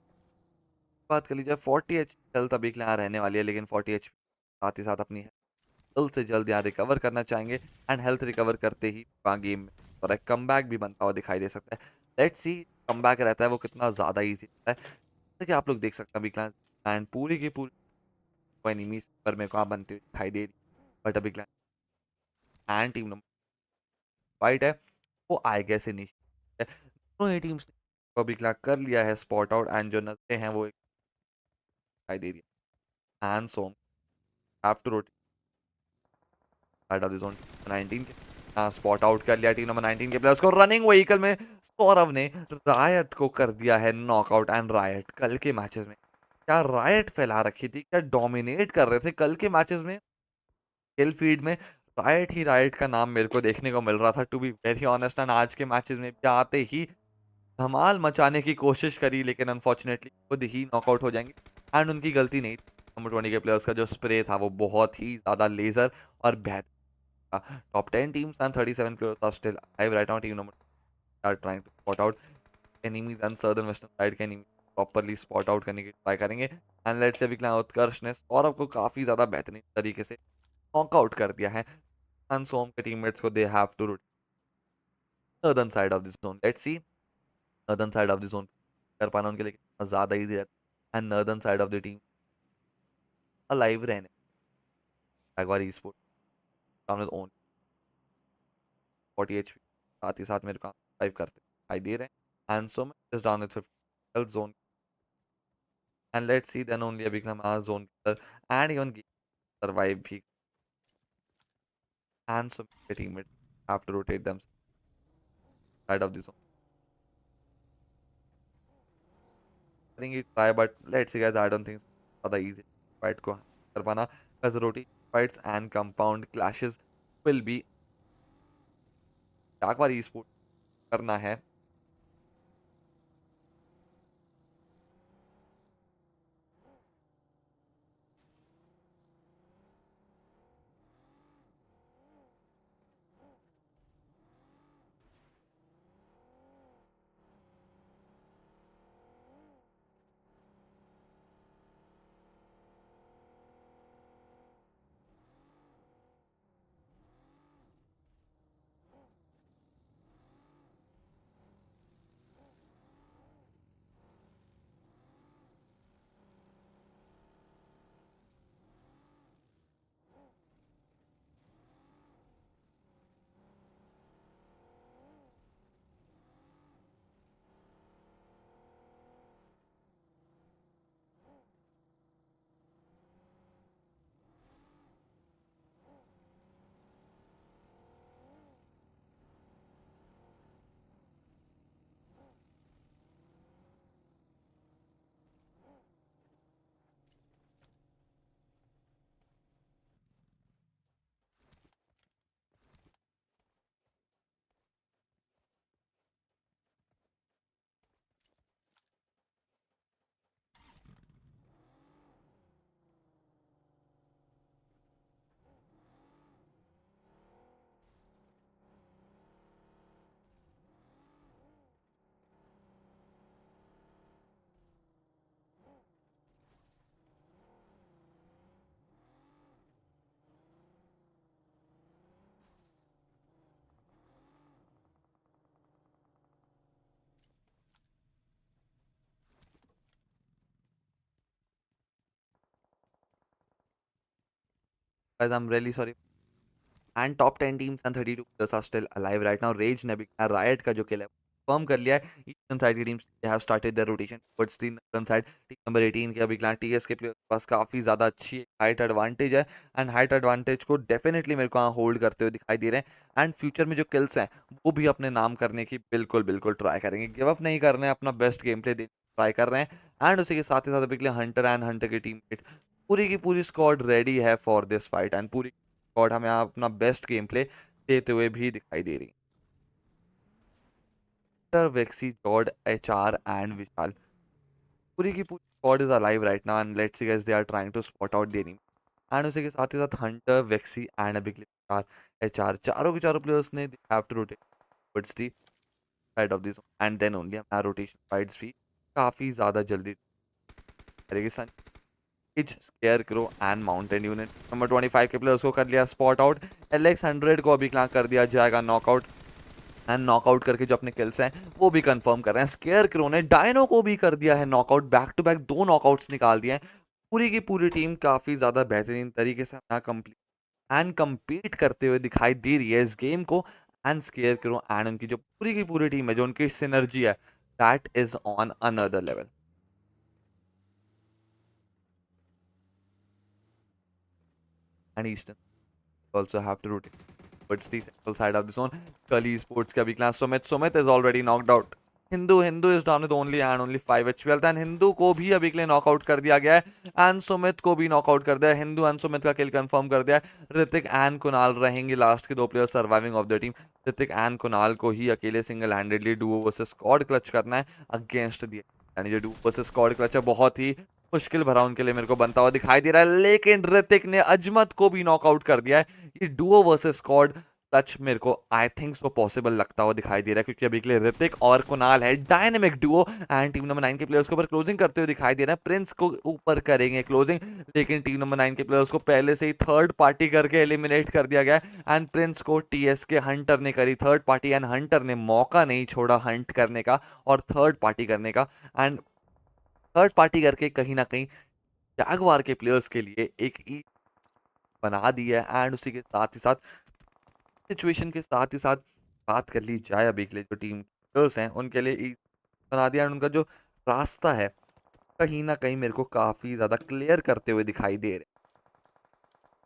बात कर लीजिए 40 एच हेल्थ अभी के लिए यहाँ रहने वाली है, लेकिन 40 एच साथ ही साथ अपनी जल्द से जल्द यहाँ रिकवर करना चाहेंगे एंड हेल्थ रिकवर करते ही गेम में और एक कमबैक भी बनता हुआ दिखाई दे सकता है। लेट्स सी कमबैक रहता है वो कितना ज़्यादा ईजी रहता है। जैसे कि आप लोग देख सकते हैं अभी क्लास एंड पूरी की पूरी एनिमीज पर मेरे को यहाँ बनती हुई दिखाई दे रही, बट अभी class and team number fight है वो आई गेस इनिशिएट है। दोनों ही टीम्स ने अभी क्लास कर लिया है स्पॉट आउट एंड जो नजरें हैं वो दिखाई दे रही है and so have to rotate side of the zone 19 के स्पॉट आउट कर लिया टीम नंबर 19 के प्लेयर्स को। रनिंग व्हीकल में सौरभ ने रायट को कर दिया है नॉकआउट एंड रायट कल के मैचेस में क्या रायट फैला रखी थी, क्या डोमिनेट कर रहे थे कल के मैचेस में। किल फीड में रायट ही रायट का नाम मेरे को देखने को मिल रहा था to be very honest, and आज के मैचेस में भी आते ही धमाल मचाने की कोशिश करी, लेकिन अनफॉर्चुनेटली खुद ही नॉकआउट हो जाएंगे एंड उनकी गलती नहीं थी। नंबर 20 के प्लेयर्स का जो स्प्रे था वो बहुत ही ज़्यादा लेजर और बेहतर। Top 10 teams and 37 players are still alive right now. Team number are trying to spot out enemies and southern western side के enemies properly spot out करने की ट्राई करेंगे एंड लेट्स से विकलांग उत्कर्ष ने सौरभ को काफी ज्यादा बेहतरीन तरीके से नॉकआउट कर दिया है एंड सोम के टीममेट्स को they have to southern side of this zone. Let's see northern side of the zone कर पाना उनके लिए कितना ज्यादा इजी रहता है and northern side of the team alive रहने जागवार ई स्पोर्ट सामने ओन 40 एचपी साथ ही साथ मेरे को ड्राइव करते दिखाई दे रहे हैं एंड सो मैं down with 50 zone and let's see then only become our zone killer and even survive भी and so many teammates have to rotate them side of the zone करेंगे try but let's see guys I don't think ज़्यादा easy fight को कर पाना because rotation fights and compound clashes will be एक बार e-sport करना है। Guys I'm really sorry and top 10 teams and 32 players are still alive right now. Rage ने भी रायट का जो किल है फर्म कर लिया है। ईस्टर्न साइड की teams they have started their rotation towards the northern side. Team number 18 के अभी क्लास टीएस के प्लेयर्स के पास काफी ज्यादा अच्छी हाइट एडवांटेज है एंड हाइट एडवांटेज को डेफिनेटली मेरे को यहाँ होल्ड करते हुए दिखाई दे रहे हैं एंड फ्यूचर में जो किल्स हैं वो भी अपने नाम करने की बिल्कुल बिल्कुल ट्राई करेंगे। गिव अप नहीं कर रहे हैं, अपना बेस्ट गेम प्ले ट्राई कर रहे हैं एंड उसी के साथ ही साथ अभी के लिए हंटर एंड हंटर की टीम पूरी की पूरी स्क्वाड रेडी है फॉर दिस फाइट एंड पूरी स्क्वाड हमें यहाँ अपना बेस्ट गेम प्ले देते हुए भी दिखाई दे रही है। वेक्सी जॉर्ड एचआर एंड विशाल पूरी की पूरी squad is alive right now and let's see guys they are trying to spot out the enemy and उसी के साथ ही साथ हंटर वेक्सी एंड अभी एचआर चारों के चारों प्लेयर्स ने have to rotate towards the side of this and then only हमारा रोटेशन फाइट्स भी काफ़ी ज़्यादा जल्दी करेगी। Scarecrow and Mountain unit number 25 के प्लेयर्स को कर लिया स्पॉट आउट। LX100 को अभी क्लां कर दिया जाएगा नॉकआउट एंड नॉकआउट करके जो अपने किल्स हैं वो भी कंफर्म कर रहे हैं। स्केयर क्रो ने डायनो को भी कर दिया है knockout, back to back 2 knockouts निकाल दिए हैं। पूरी की पूरी टीम काफ़ी ज़्यादा बेहतरीन तरीके से यहाँ कंप्लीट एंड compete करते हुए दिखाई दे रही है इस गेम को। एंड स्केयर करो एंड उनकी जो पूरी की पूरी टीम है, जो उनकी सिनर्जी है, that is on another level. And eastern also have to rotate towards the central side of the zone. Scully Sports के अभी class Sumit is already knocked out. Hindu is down with only and only 5 HP health and Hindu को भी अभी के लिए नॉकआउट कर दिया गया है एंड सुमित को भी नॉकआउट कर दिया है। हिंदू एंड सुमित का किल कंफर्म कर दिया है। ऋतिक एंड कुणाल रहेंगे लास्ट के 2 player surviving of the team. Hrithik and Kunal को ही अकेले single handedly duo versus squad clutch करना है अगेंस्ट दी, यानी जो डुओ वर्सेस स्क्वाड क्लच है बहुत ही मुश्किल भरा उनके लिए मेरे को बनता हुआ दिखाई दे रहा है। लेकिन ऋतिक ने अजमत को भी नॉकआउट कर दिया है। ये डुओ वर्सेस स्क्वाड टच मेरे को आई थिंक सो पॉसिबल लगता हुआ दिखाई दे रहा है, क्योंकि अभी के लिए ऋतिक और कुणाल है dynamic Duo and team number 9 के प्लेयर्स के ऊपर क्लोजिंग करते हुए दिखाई दे रहा है। प्रिंस को ऊपर करेंगे क्लोजिंग, लेकिन टीम नंबर 9 के प्लेयर्स को पहले से ही थर्ड पार्टी करके एलिमिनेट कर दिया गया एंड प्रिंस को टीएस के हंटर ने करी थर्ड पार्टी एंड हंटर ने मौका नहीं छोड़ा हंट करने का और थर्ड पार्टी करने का। एंड थर्ड पार्टी करके कहीं ना कहीं जैगवार के प्लेयर्स के लिए एक ई बना दी है। एंड उसी के साथ ही साथ सिचुएशन के साथ ही साथ बात कर ली जाए अभी के लिए जो टीम प्लेयर्स हैं उनके लिए ई बना दिया एंड उनका जो रास्ता है कहीं ना कहीं मेरे को काफ़ी ज़्यादा क्लियर करते हुए दिखाई दे रहे।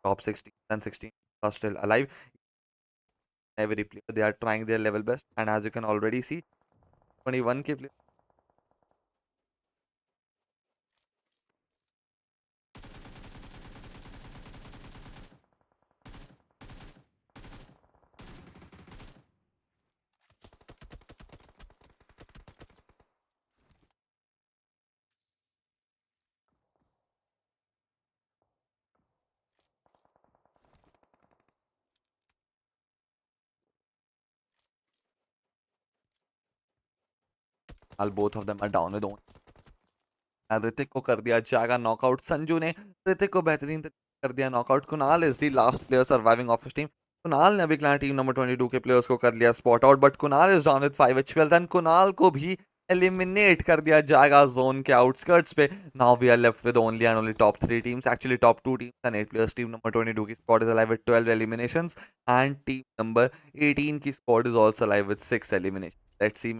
Top 16 and 16 are still alive. Every player they are trying their level best and as you can already see 21 के player both of them are down with Hrithik को कर दिया जाएगा नॉकआउट। संजू ने ऋतिक को बेहतरीन कर दिया knockout. Kunal is the last player surviving of his team. Kunal ने अभी क्लान टीम नंबर 22 के प्लेयर्स को कर लिया spot out, but Kunal is down with 5 HP and Kunal को भी एलिमिनेट कर दिया जाएगा जोन के आउटस्कर्ट्स पे। Now we are left with only and only top 3 teams, actually top 2 teams and 8 players. Team number 22 की squad is alive with 12 eliminations and team number 18 की squad is also alive with 6 elimination. Let's see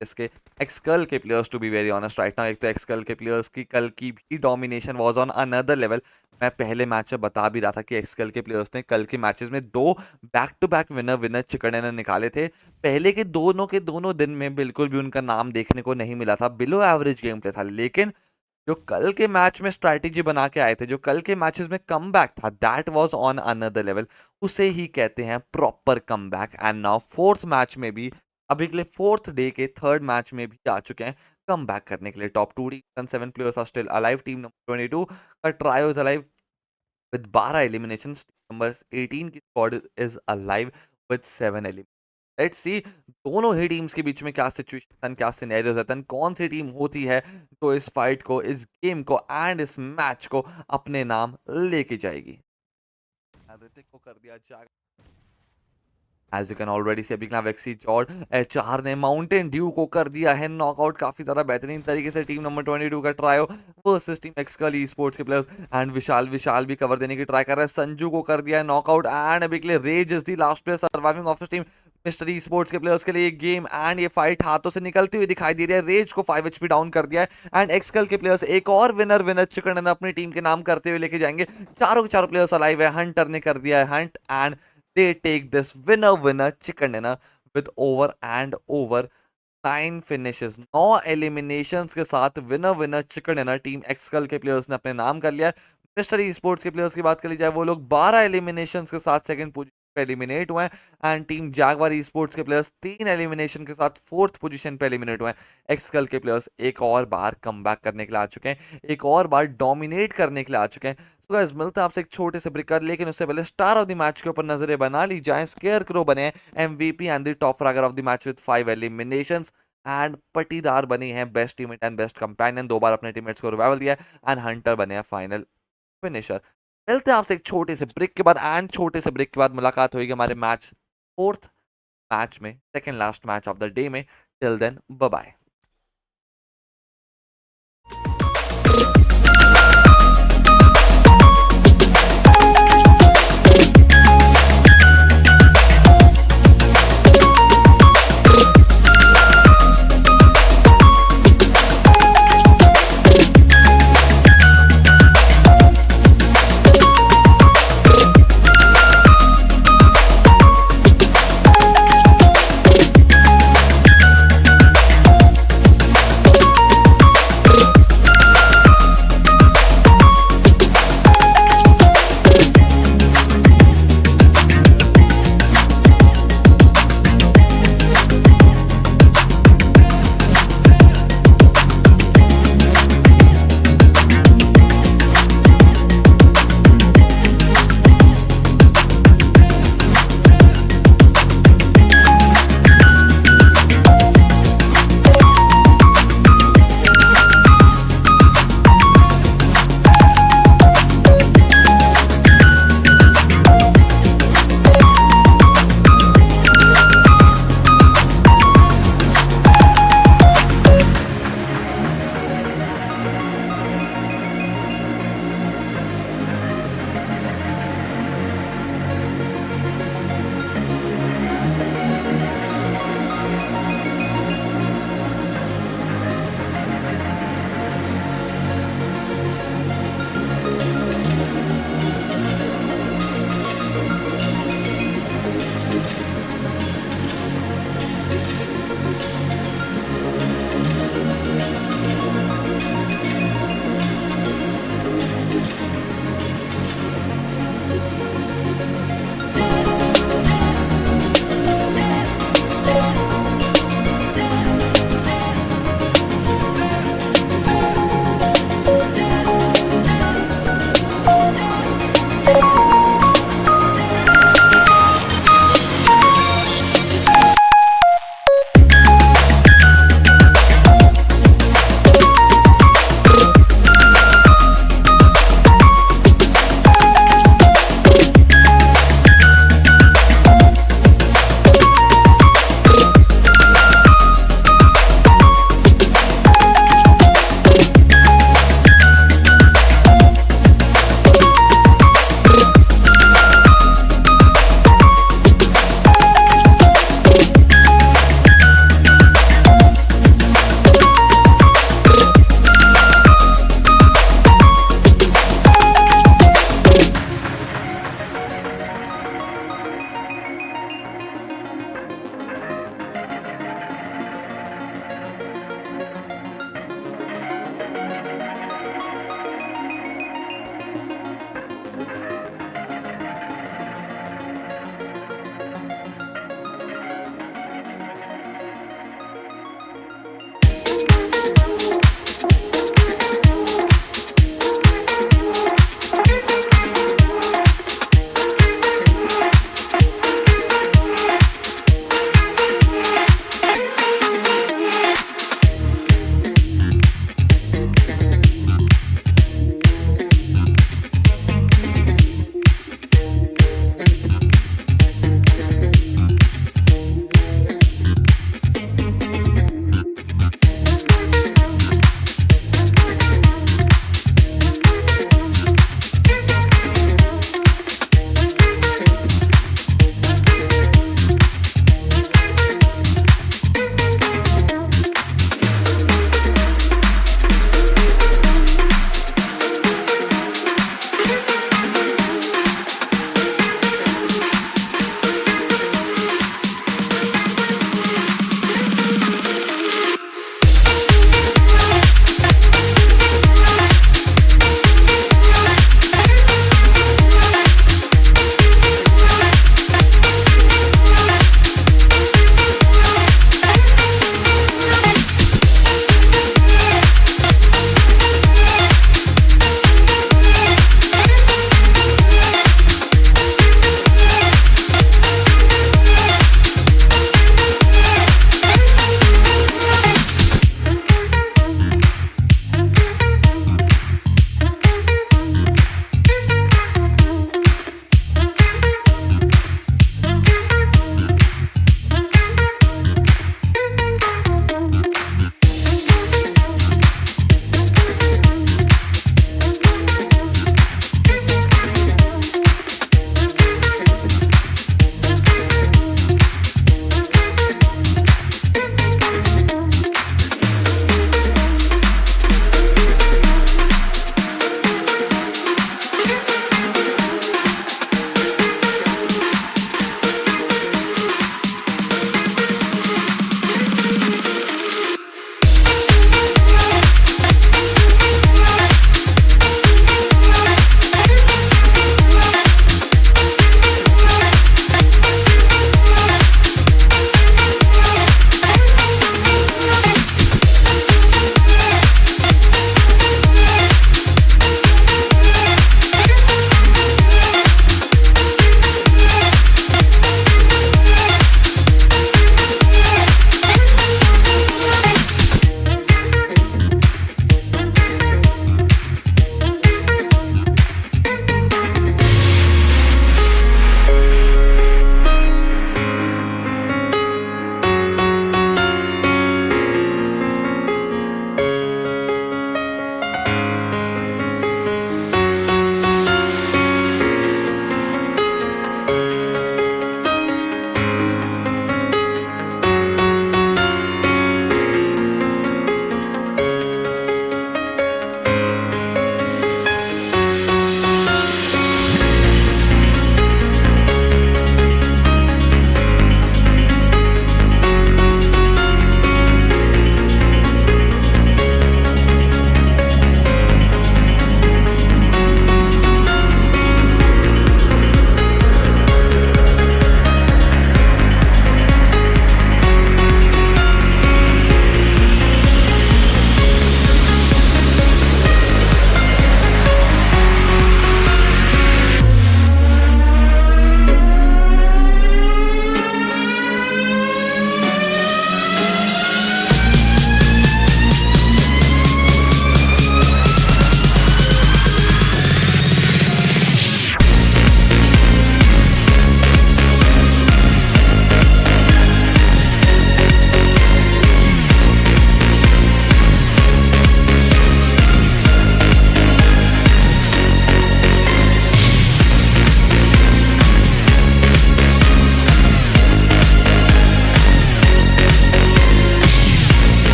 इसके एक्सकल के players to be very honest right now. एक तो एक्सकल के प्लेयर्स की कल की भी domination was on another level. मैं पहले मैच में बता भी रहा था कि एक्सकल के प्लेयर्स ने कल के मैचेस में 2 back to back winner chicken dinner निकाले थे। पहले के दोनों दिन में बिल्कुल भी उनका नाम देखने को नहीं मिला था, बिलो एवरेज गेम प्ले था। लेकिन जो कल के मैच में स्ट्रैटेजी बना के आए थे, जो कल के मैचेस में कमबैक था, that was on another level. उसे ही कहते हैं proper comeback. And now fourth match में भी अभी के लिए फोर्थ डे के थर्ड मैच में भी आ चुके हैं कम बैक करने के लिए। Top 2 team 7 players are still alive. Team number 22 का trio is alive with 12 eliminations. Number 18 की squad is alive with 7 elimination. Let's see दोनों ही टीम्स के बीच में क्या सिचुएशन, क्या सिनेरियोज है, कौन सी टीम होती है तो इस फाइट को, इस गेम को एंड इस मैच को अपने नाम लेके जाएगी। ऋतिक को कर दिया जाएगा एज यू कैन ऑलरेडी सी अभी वैक्सी जॉर्ड एचआर ने माउंटेन ड्यू को कर दिया है नॉकआउट काफी ज्यादा बेहतरीन तरीके से। टीम नंबर 22 का ट्रायो वर्सेस टीम एक्सकल ई स्पोर्ट्स के प्लेयर्स एंड विशाल भी कवर देने की ट्राई कर रहा है। संजू को कर दिया है नॉकआउट एंड अभी के लिए rage is the last player surviving of team mister esports के प्लेयर्स के लिए गेम एंड ये फाइट हाथों से निकलती हुई दिखाई दे रही है। रेज को 5 एचपी डाउन कर दिया है एंड एक्सकल के प्लेयर्स एक और विनर चिकन अपनी टीम के नाम करते हुए लेके जाएंगे। चारों के चारों प्लेयर्स अलाइव है। हंटर ने कर दिया है Hunt and they take this winner chicken dinner with over 9 finishes, 9 eliminations के साथ winner chicken dinner टीम एक्सकल के प्लेयर्स ने अपने नाम कर लिया है। मिस्टर ई स्पोर्ट्स के प्लेयर्स की बात कर ली जाए, वो लोग 12 एलिमिनेशंस के साथ सेकंड पोजीशन पे एलिमिनेट हुए हैं and team Jaguar e sports के प्लेयर्स 3 एलिमिनेशन के साथ 4th पोजीशन पे एलिमिनेट हुए हैं। एक्सकल के प्लेयर्स एक और बार कमबैक करने के लिए आ चुके हैं, एक और बार डोमिनेट करने के लिए आ चुके हैं। सो गाइस मिलते हैं आपसे एक छोटे से ब्रेक कर, लेकिन उससे पहले स्टार ऑफ द मैच के ऊपर नजरें बना ली जाएं। स्केयर क्रो बने MVP and the top fragger of the match with 5 eliminations and पटीदार बनी है best teammate and best companion, 2 बार अपने टीममेट्स को रिवाइवल दिया एंड हंटर बने हैं फाइनल फिनिशर। मिलते हैं आपसे एक छोटे से ब्रेक के बाद एंड छोटे से ब्रेक के बाद मुलाकात होगी हमारे मैच 4th मैच में, second last match of the day में। Till then bye bye.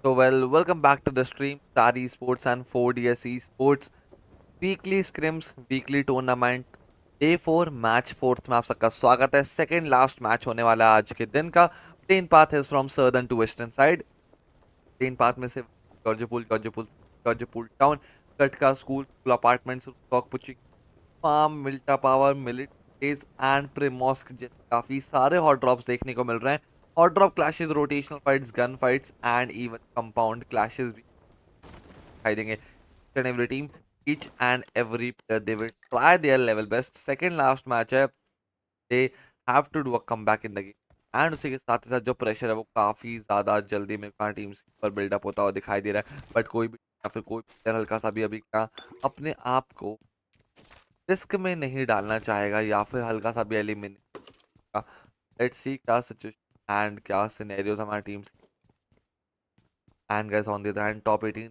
So welcome back to the stream, Star Esports and 4DS Esports weekly scrims, weekly tournament, day 4 match 4th में आप सबका स्वागत है। सेकंड लास्ट मैच होने वाला है आज के दिन का। Plane path is from southern to western side. Plane path में से Georgopol town, Gatka school apartments, पुचिंग फार्म, मिल्टा पावर, मिलिट्रीज एंड प्रिमोस्क जैसे काफी सारे हॉट ड्रॉप्स देखने को मिल रहे हैं। Hot drop clashes, rotational fights, gun fights and even compound clashes भी दिखाई देंगे। and every team, each and every player, they will try their level best. Second last match है, they have to do a comeback in the game. And उसी के साथ ही साथ जो प्रेशर है वो काफ़ी ज़्यादा जल्दी में टीम्स के ऊपर बिल्डअप होता हुआ दिखाई दे रहा है। बट कोई भी या फिर कोई प्लेयर हल्का सा भी अभी क्या अपने आप को रिस्क में नहीं डालना चाहेगा या फिर हल्का सा भी एलिमिनेट। लेट्स सी क्या सिचुएशन एंड क्या सिनेरियोज हमारी teams and guys on the other hand top 18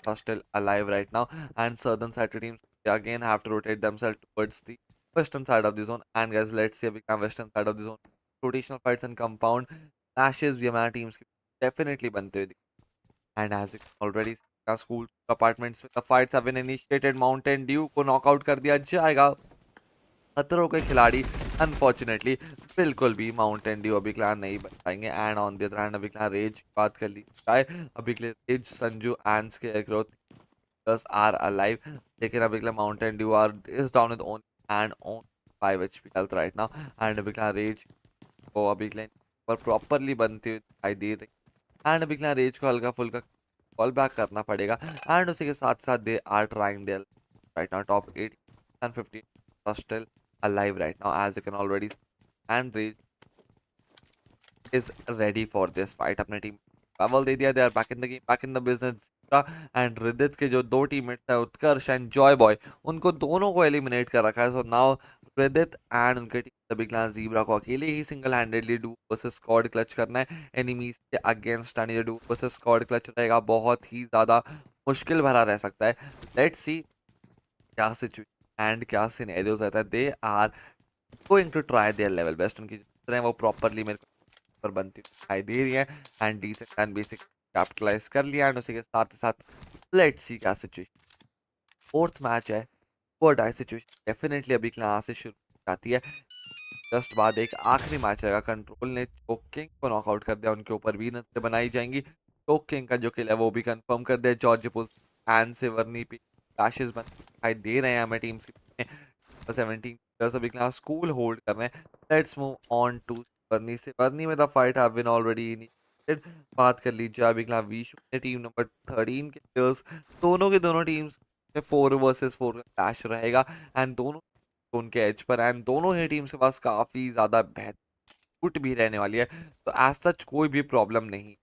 are still alive right now, and southern side teams they again have to rotate themselves towards the western side of the zone. And guys, let's see if we can western side of the zone rotational fights and compound clashes भी हमारे teams की definitely बनते हुए and as you can already see school apartments में the fights have been initiated. Mountain Dew को नॉकआउट कर दिया जाएगा। खतरों के खिलाड़ी अनफॉर्चुनेटली बिल्कुल भी माउंटेन ड्यू अभी क्लान नहीं बन पाएंगे। And on the other hand अभी क्लान रेज की बात कर ली जाए, अभी के लिए रेज, संजू एंड के ग्रोथ आर अलाइव, लेकिन अभी के लिए mountain dew are is down with own 5 HP health right now. And अभी क्लान रेज को अभी के लिए पर प्रॉपरली बनती हुई दिखाई दे रही। एंड अभी क्लान रेज को हल्का फुल्का कॉल बैक करना पड़ेगा। एंड उसी के साथ साथ they are trying their right now top 8 and 15 are still alive right now, as you can already see. And Rage is ready for this fight. अपने टीम पावल दे दिया, they are back in the game, back in the business. And Ridit के जो दो टीममेट्स हैं उत्कर्ष एंड जॉय बॉय, उनको दोनों को एलिमिनेट कर रखा है। सो नाउ रिदित एंड उनके टीम सभी क्लास ज़ीब्रा को अकेले ही single handedly duo versus squad clutch करना है एनिमीज के अगेंस्ट। एंड ये डू वर्सेस स्क्वाड क्लच रहेगा बहुत ही ज़्यादा मुश्किल भरा रह सकता है। लेट्स सी क्या सिचुएशन एंड क्या सिनेरियोज रहता है। They are going to try their level best. उनकी जो है वो प्रॉपरली मेरे को पर बनती दिखाई दे रही है and decent and basic capitalize कर लिया। एंड उसी के साथ ही साथ लेट्स सी क्या सिचुएशन। फोर्थ मैच है, वो डाई सिचुएशन डेफिनेटली अभी क्लास से शुरू हो जाती है। जस्ट बाद एक आखिरी मैच रहेगा। कंट्रोल ने चोक किंग को नॉकआउट कर दिया, उनके ऊपर भी नजरें बनाई जाएंगी। चोक किंग का जो किल है वो भी कंफर्म कर दिया। जॉर्ज पुल एंड सेवर्नी पे क्लैशेस बन दिखाई दे रहे हैं हमें टीम्स की 17 प्लेयर्स अभी क्लास स्कूल होल्ड कर रहे हैं। Let's move on to Severny. Severny में the fight have been already initiated. बात कर लीजिए अभी क्लास विशु ने टीम नंबर 13 के प्लेयर्स, दोनों के दोनों टीम्स में 4 वर्सेस 4 का क्लैश रहेगा एंड दोनों उनके एज पर एंड दोनों ही टीम्स के पास काफ़ी ज़्यादा बेहतर भी रहने वाली है। तो एज सच कोई भी प्रॉब्लम नहीं।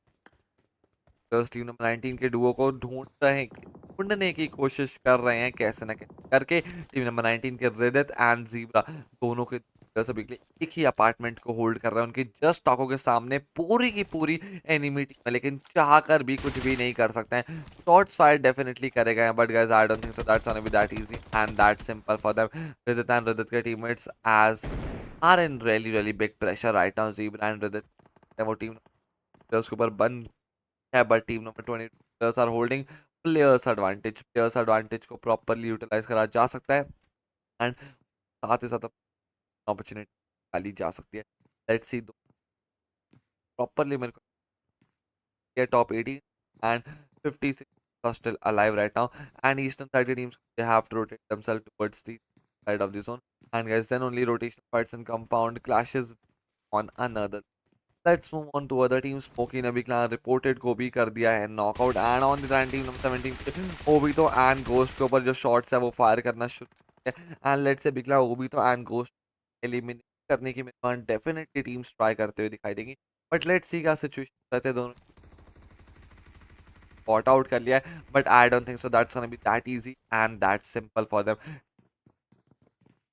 टीम नंबर 19 के डुओ को ढूंढने की कोशिश कर रहे हैं कैसे न कैसे करके। टीम नंबर 19 के रिदित एंड ज़ीब्रा दोनों के सभी के लिए एक ही अपार्टमेंट को होल्ड कर रहे हैं। उनकी जस्ट आंखों के सामने पूरी की पूरी एनिमी टीम है, लेकिन चाह कर भी कुछ भी नहीं कर सकते हैं। शॉट्स फायर डेफिनेटली करेगा, but guys I don't think so that's gonna be that easy and that simple for them. Ridit and Ridit के teammates as are in really big pressure right now. Zebra and Ridit वो टीम प्लेयर्स के ऊपर बन है, but team number 20 players are holding players advantage. Players advantage को प्रॉपरली यूटिलाइज करा जा सकता है एंड साथ ही साथ अपॉर्चुनिटी डाली जा सकती है। लेट्स सी प्रॉपरली मेरे को top 18 and 56 are still alive right now, and eastern side teams they have to rotate themselves towards the side of the zone, and guys then only rotation fights and compound clashes on another. Let's move on to other teams. Smokey ने भी क्लान रिपोर्टेड को भी कर दिया है knockout and on the team number 17 Obito and ghost के ऊपर जो शॉट्स है वो फायर करना शुरू किया एंड लेट्स से बिकला ओबितो एंड गोस्ट एलिमिनेट करने की मेरे डेफिनेटली टीम्स ट्राई करते हुए दिखाई देंगी। बट लेट्स सी क्या सिचुएशन रहते हैं। दोनों स्पॉट आउट कर लिया है, but I don't think so that's gonna be that easy and that simple for them.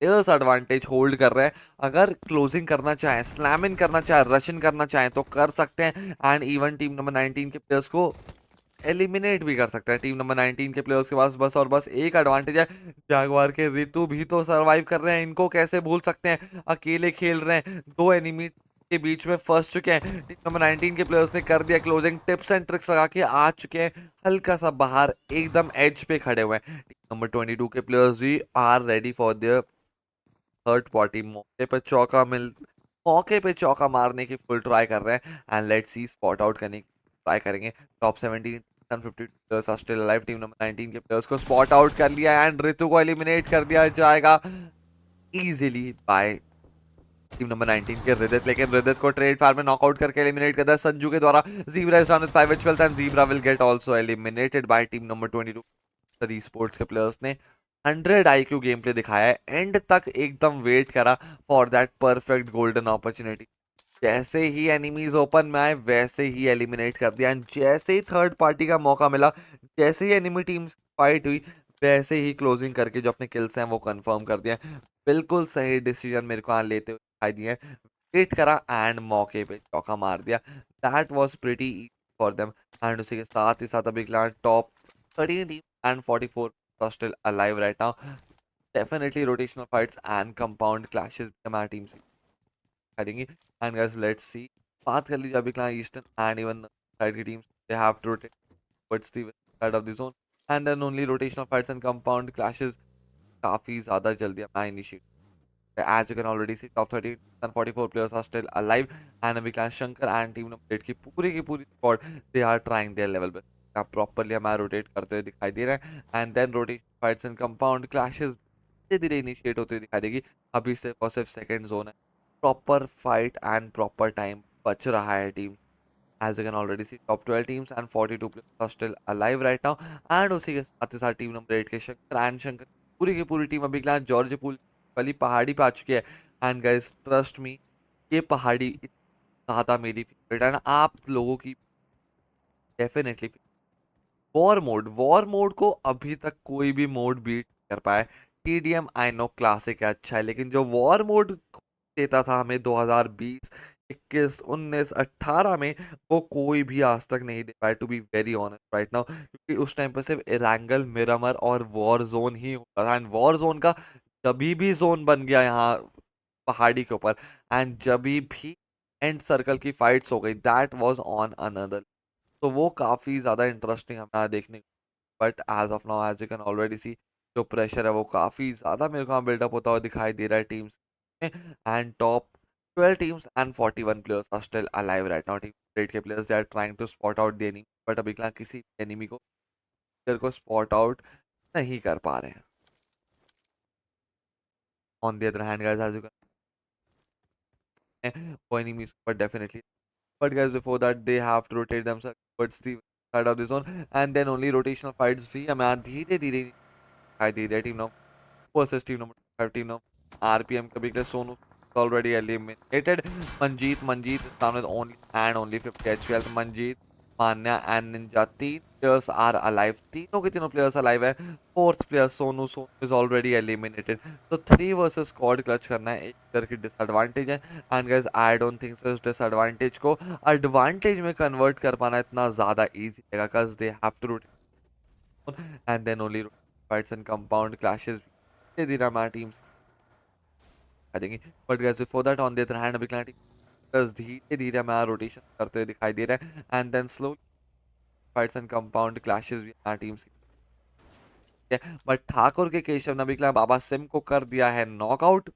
Players advantage hold कर रहे हैं। अगर क्लोजिंग करना चाहें, स्लैम इन करना चाहें, रश इन करना चाहें तो कर सकते हैं एंड इवन टीम नंबर 19 के प्लेयर्स को एलिमिनेट भी कर सकते हैं। टीम नंबर 19 के प्लेयर्स के पास बस और बस एक एडवांटेज है। जागवार के ऋतु भी तो सर्वाइव कर रहे हैं, इनको कैसे भूल सकते हैं। अकेले खेल रहे हैं, 2 एनिमी के बीच में फंस चुके हैं। टीम नंबर 19 के प्लेयर्स ने कर दिया क्लोजिंग, टिप्स एंड ट्रिक्स लगा के आ चुके हैं हल्का सा बाहर, एकदम एज पे खड़े हुए हैं। टीम नंबर 22 के प्लेयर्स भी are ready for their third party. मौके पे चौका मारने की फुल ट्राई कर रहे हैं and let's see spot out करने की ट्राई करेंगे। Top 17 50 players are still alive. Team number 19 के प्लेयर्स को स्पॉट आउट कर लिया एंड ऋतु को एलिमिनेट कर दिया जाएगा इजीली बाय टीम नंबर 19 के रिदित, लेकिन रिदित को ट्रेड फायर में नॉकआउट करके एलिमिनेट करता है संजू के द्वारा। Zebra is down with 5 HP and zebra will get also eliminated by team number 22 sports के प्लेयर्स ने 100 आईक्यू गेम प्ले दिखाया है, एंड तक एकदम वेट करा for that perfect golden opportunity. जैसे ही एनिमीज ओपन में आए वैसे ही एलिमिनेट कर दिया एंड जैसे ही थर्ड पार्टी का मौका मिला, जैसे ही एनिमी टीम फाइट हुई, वैसे ही क्लोजिंग करके जो अपने किल्स हैं वो कंफर्म कर दिया। बिल्कुल सही डिसीजन मेरे को यहाँ लेते हुए दिखाई दिए। वेट करा एंड मौके पे चौका मार दिया। That was pretty easy for them and उसी के साथ ही साथ अभी top 13 team and 44 are still alive right now. Definitely rotational fights and compound clashes हमारी टीम से करेंगी। And guys, let's see. बात कर लीजिए अभी ईस्टर्न एंड इवन साइड की teams, they have to rotate towards the side of the zone and then only rotational fights and compound clashes काफी ज्यादा जल्दी हमारा initiate. As you can already see, top 13 and 44 players are still alive and अभी शंकर एंड टीम नंबर 8 की पूरी squad they are trying their level best। आप प्रॉपरली हमारा रोटेट करते हुए दिखाई दे रहे हैं and then rotation fights and compound clashes धीरे धीरे इनिशिएट होते हुए दिखाई देगी। अभी सिर्फ और सिर्फ सेकंड जोन है, proper fight and proper time बच रहा है team. As you can already see, top 12 teams and 42 players are still alive right now and उसी के साथ ही साथ टीम नंबर 8 के शंकर एंड शंकर पूरी की पूरी टीम अभी जॉर्ज पूल वाली पहाड़ी पे आ चुकी है। एंड गाइस ट्रस्ट मी, ये पहाड़ी इतनी ज़्यादा मेरी फेवरेट है ना, आप लोगों की डेफिनेटली। वॉर मोड को अभी तक कोई भी मोड बीट कर पाया। टीडीएम आई नो क्लासिक है, अच्छा है, लेकिन जो वॉर मोड देता था हमें 2020 21 19 18 में, वो कोई भी आज तक नहीं दे पाया to be very honest right now. क्योंकि उस टाइम पर सिर्फ इरैंगल मिरामर और वॉर जोन ही होता था एंड वॉर जोन का जभी भी जोन बन गया यहाँ पहाड़ी के ऊपर एंड जभी भी एंड सर्कल की फाइट्स हो गई, दैट वाज ऑन अनदर। तो वो काफ़ी ज़्यादा इंटरेस्टिंग हमें देखने को। But as of now as you can already see, जो प्रेशर है वो काफ़ी ज़्यादा मेरे को बिल्डअप होता हुआ दिखाई दे रहा है टीम्स में। And top 12 teams and 41 players are still alive right now. Team 8 के players they are trying to spot out the enemy, but अभी किसी enemy को player को spot out नहीं कर पा रहे हैं। On the other hand, guys, as you can वो enemies but definitely, but guys before that they have to rotate themselves towards the side of the zone and then only rotational fights भी हमें धीरे धीरे दिखाई दे रही है। Team number versus team number 5 team number RPM के big Sonu already eliminated। Manjeet is down with only 50 HP health। Manjeet, Manya and Ninja, तीन players are alive, तीनों के तीनों players alive है। Fourth player Sonu is already eliminated। So 3 versus squad clutch करना है, एक player की disadvantage है and guys I don't think so इस disadvantage को advantage में convert कर पाना इतना ज़्यादा easy रहेगा cause they have to rotate and then only fights and compound clashes धीरे धीरे हमारी टीम्स आ जाएंगी। But guys before that on the other hand अभी टीम धीरे धीरे हमारा रोटेशन करते हुए दिखाई दे रहा है and then slow fights and compound clashes भी हमारी टीम्स के। बट ठाकुर के केशव ने अभी बाबा सिम को कर दिया है knockout.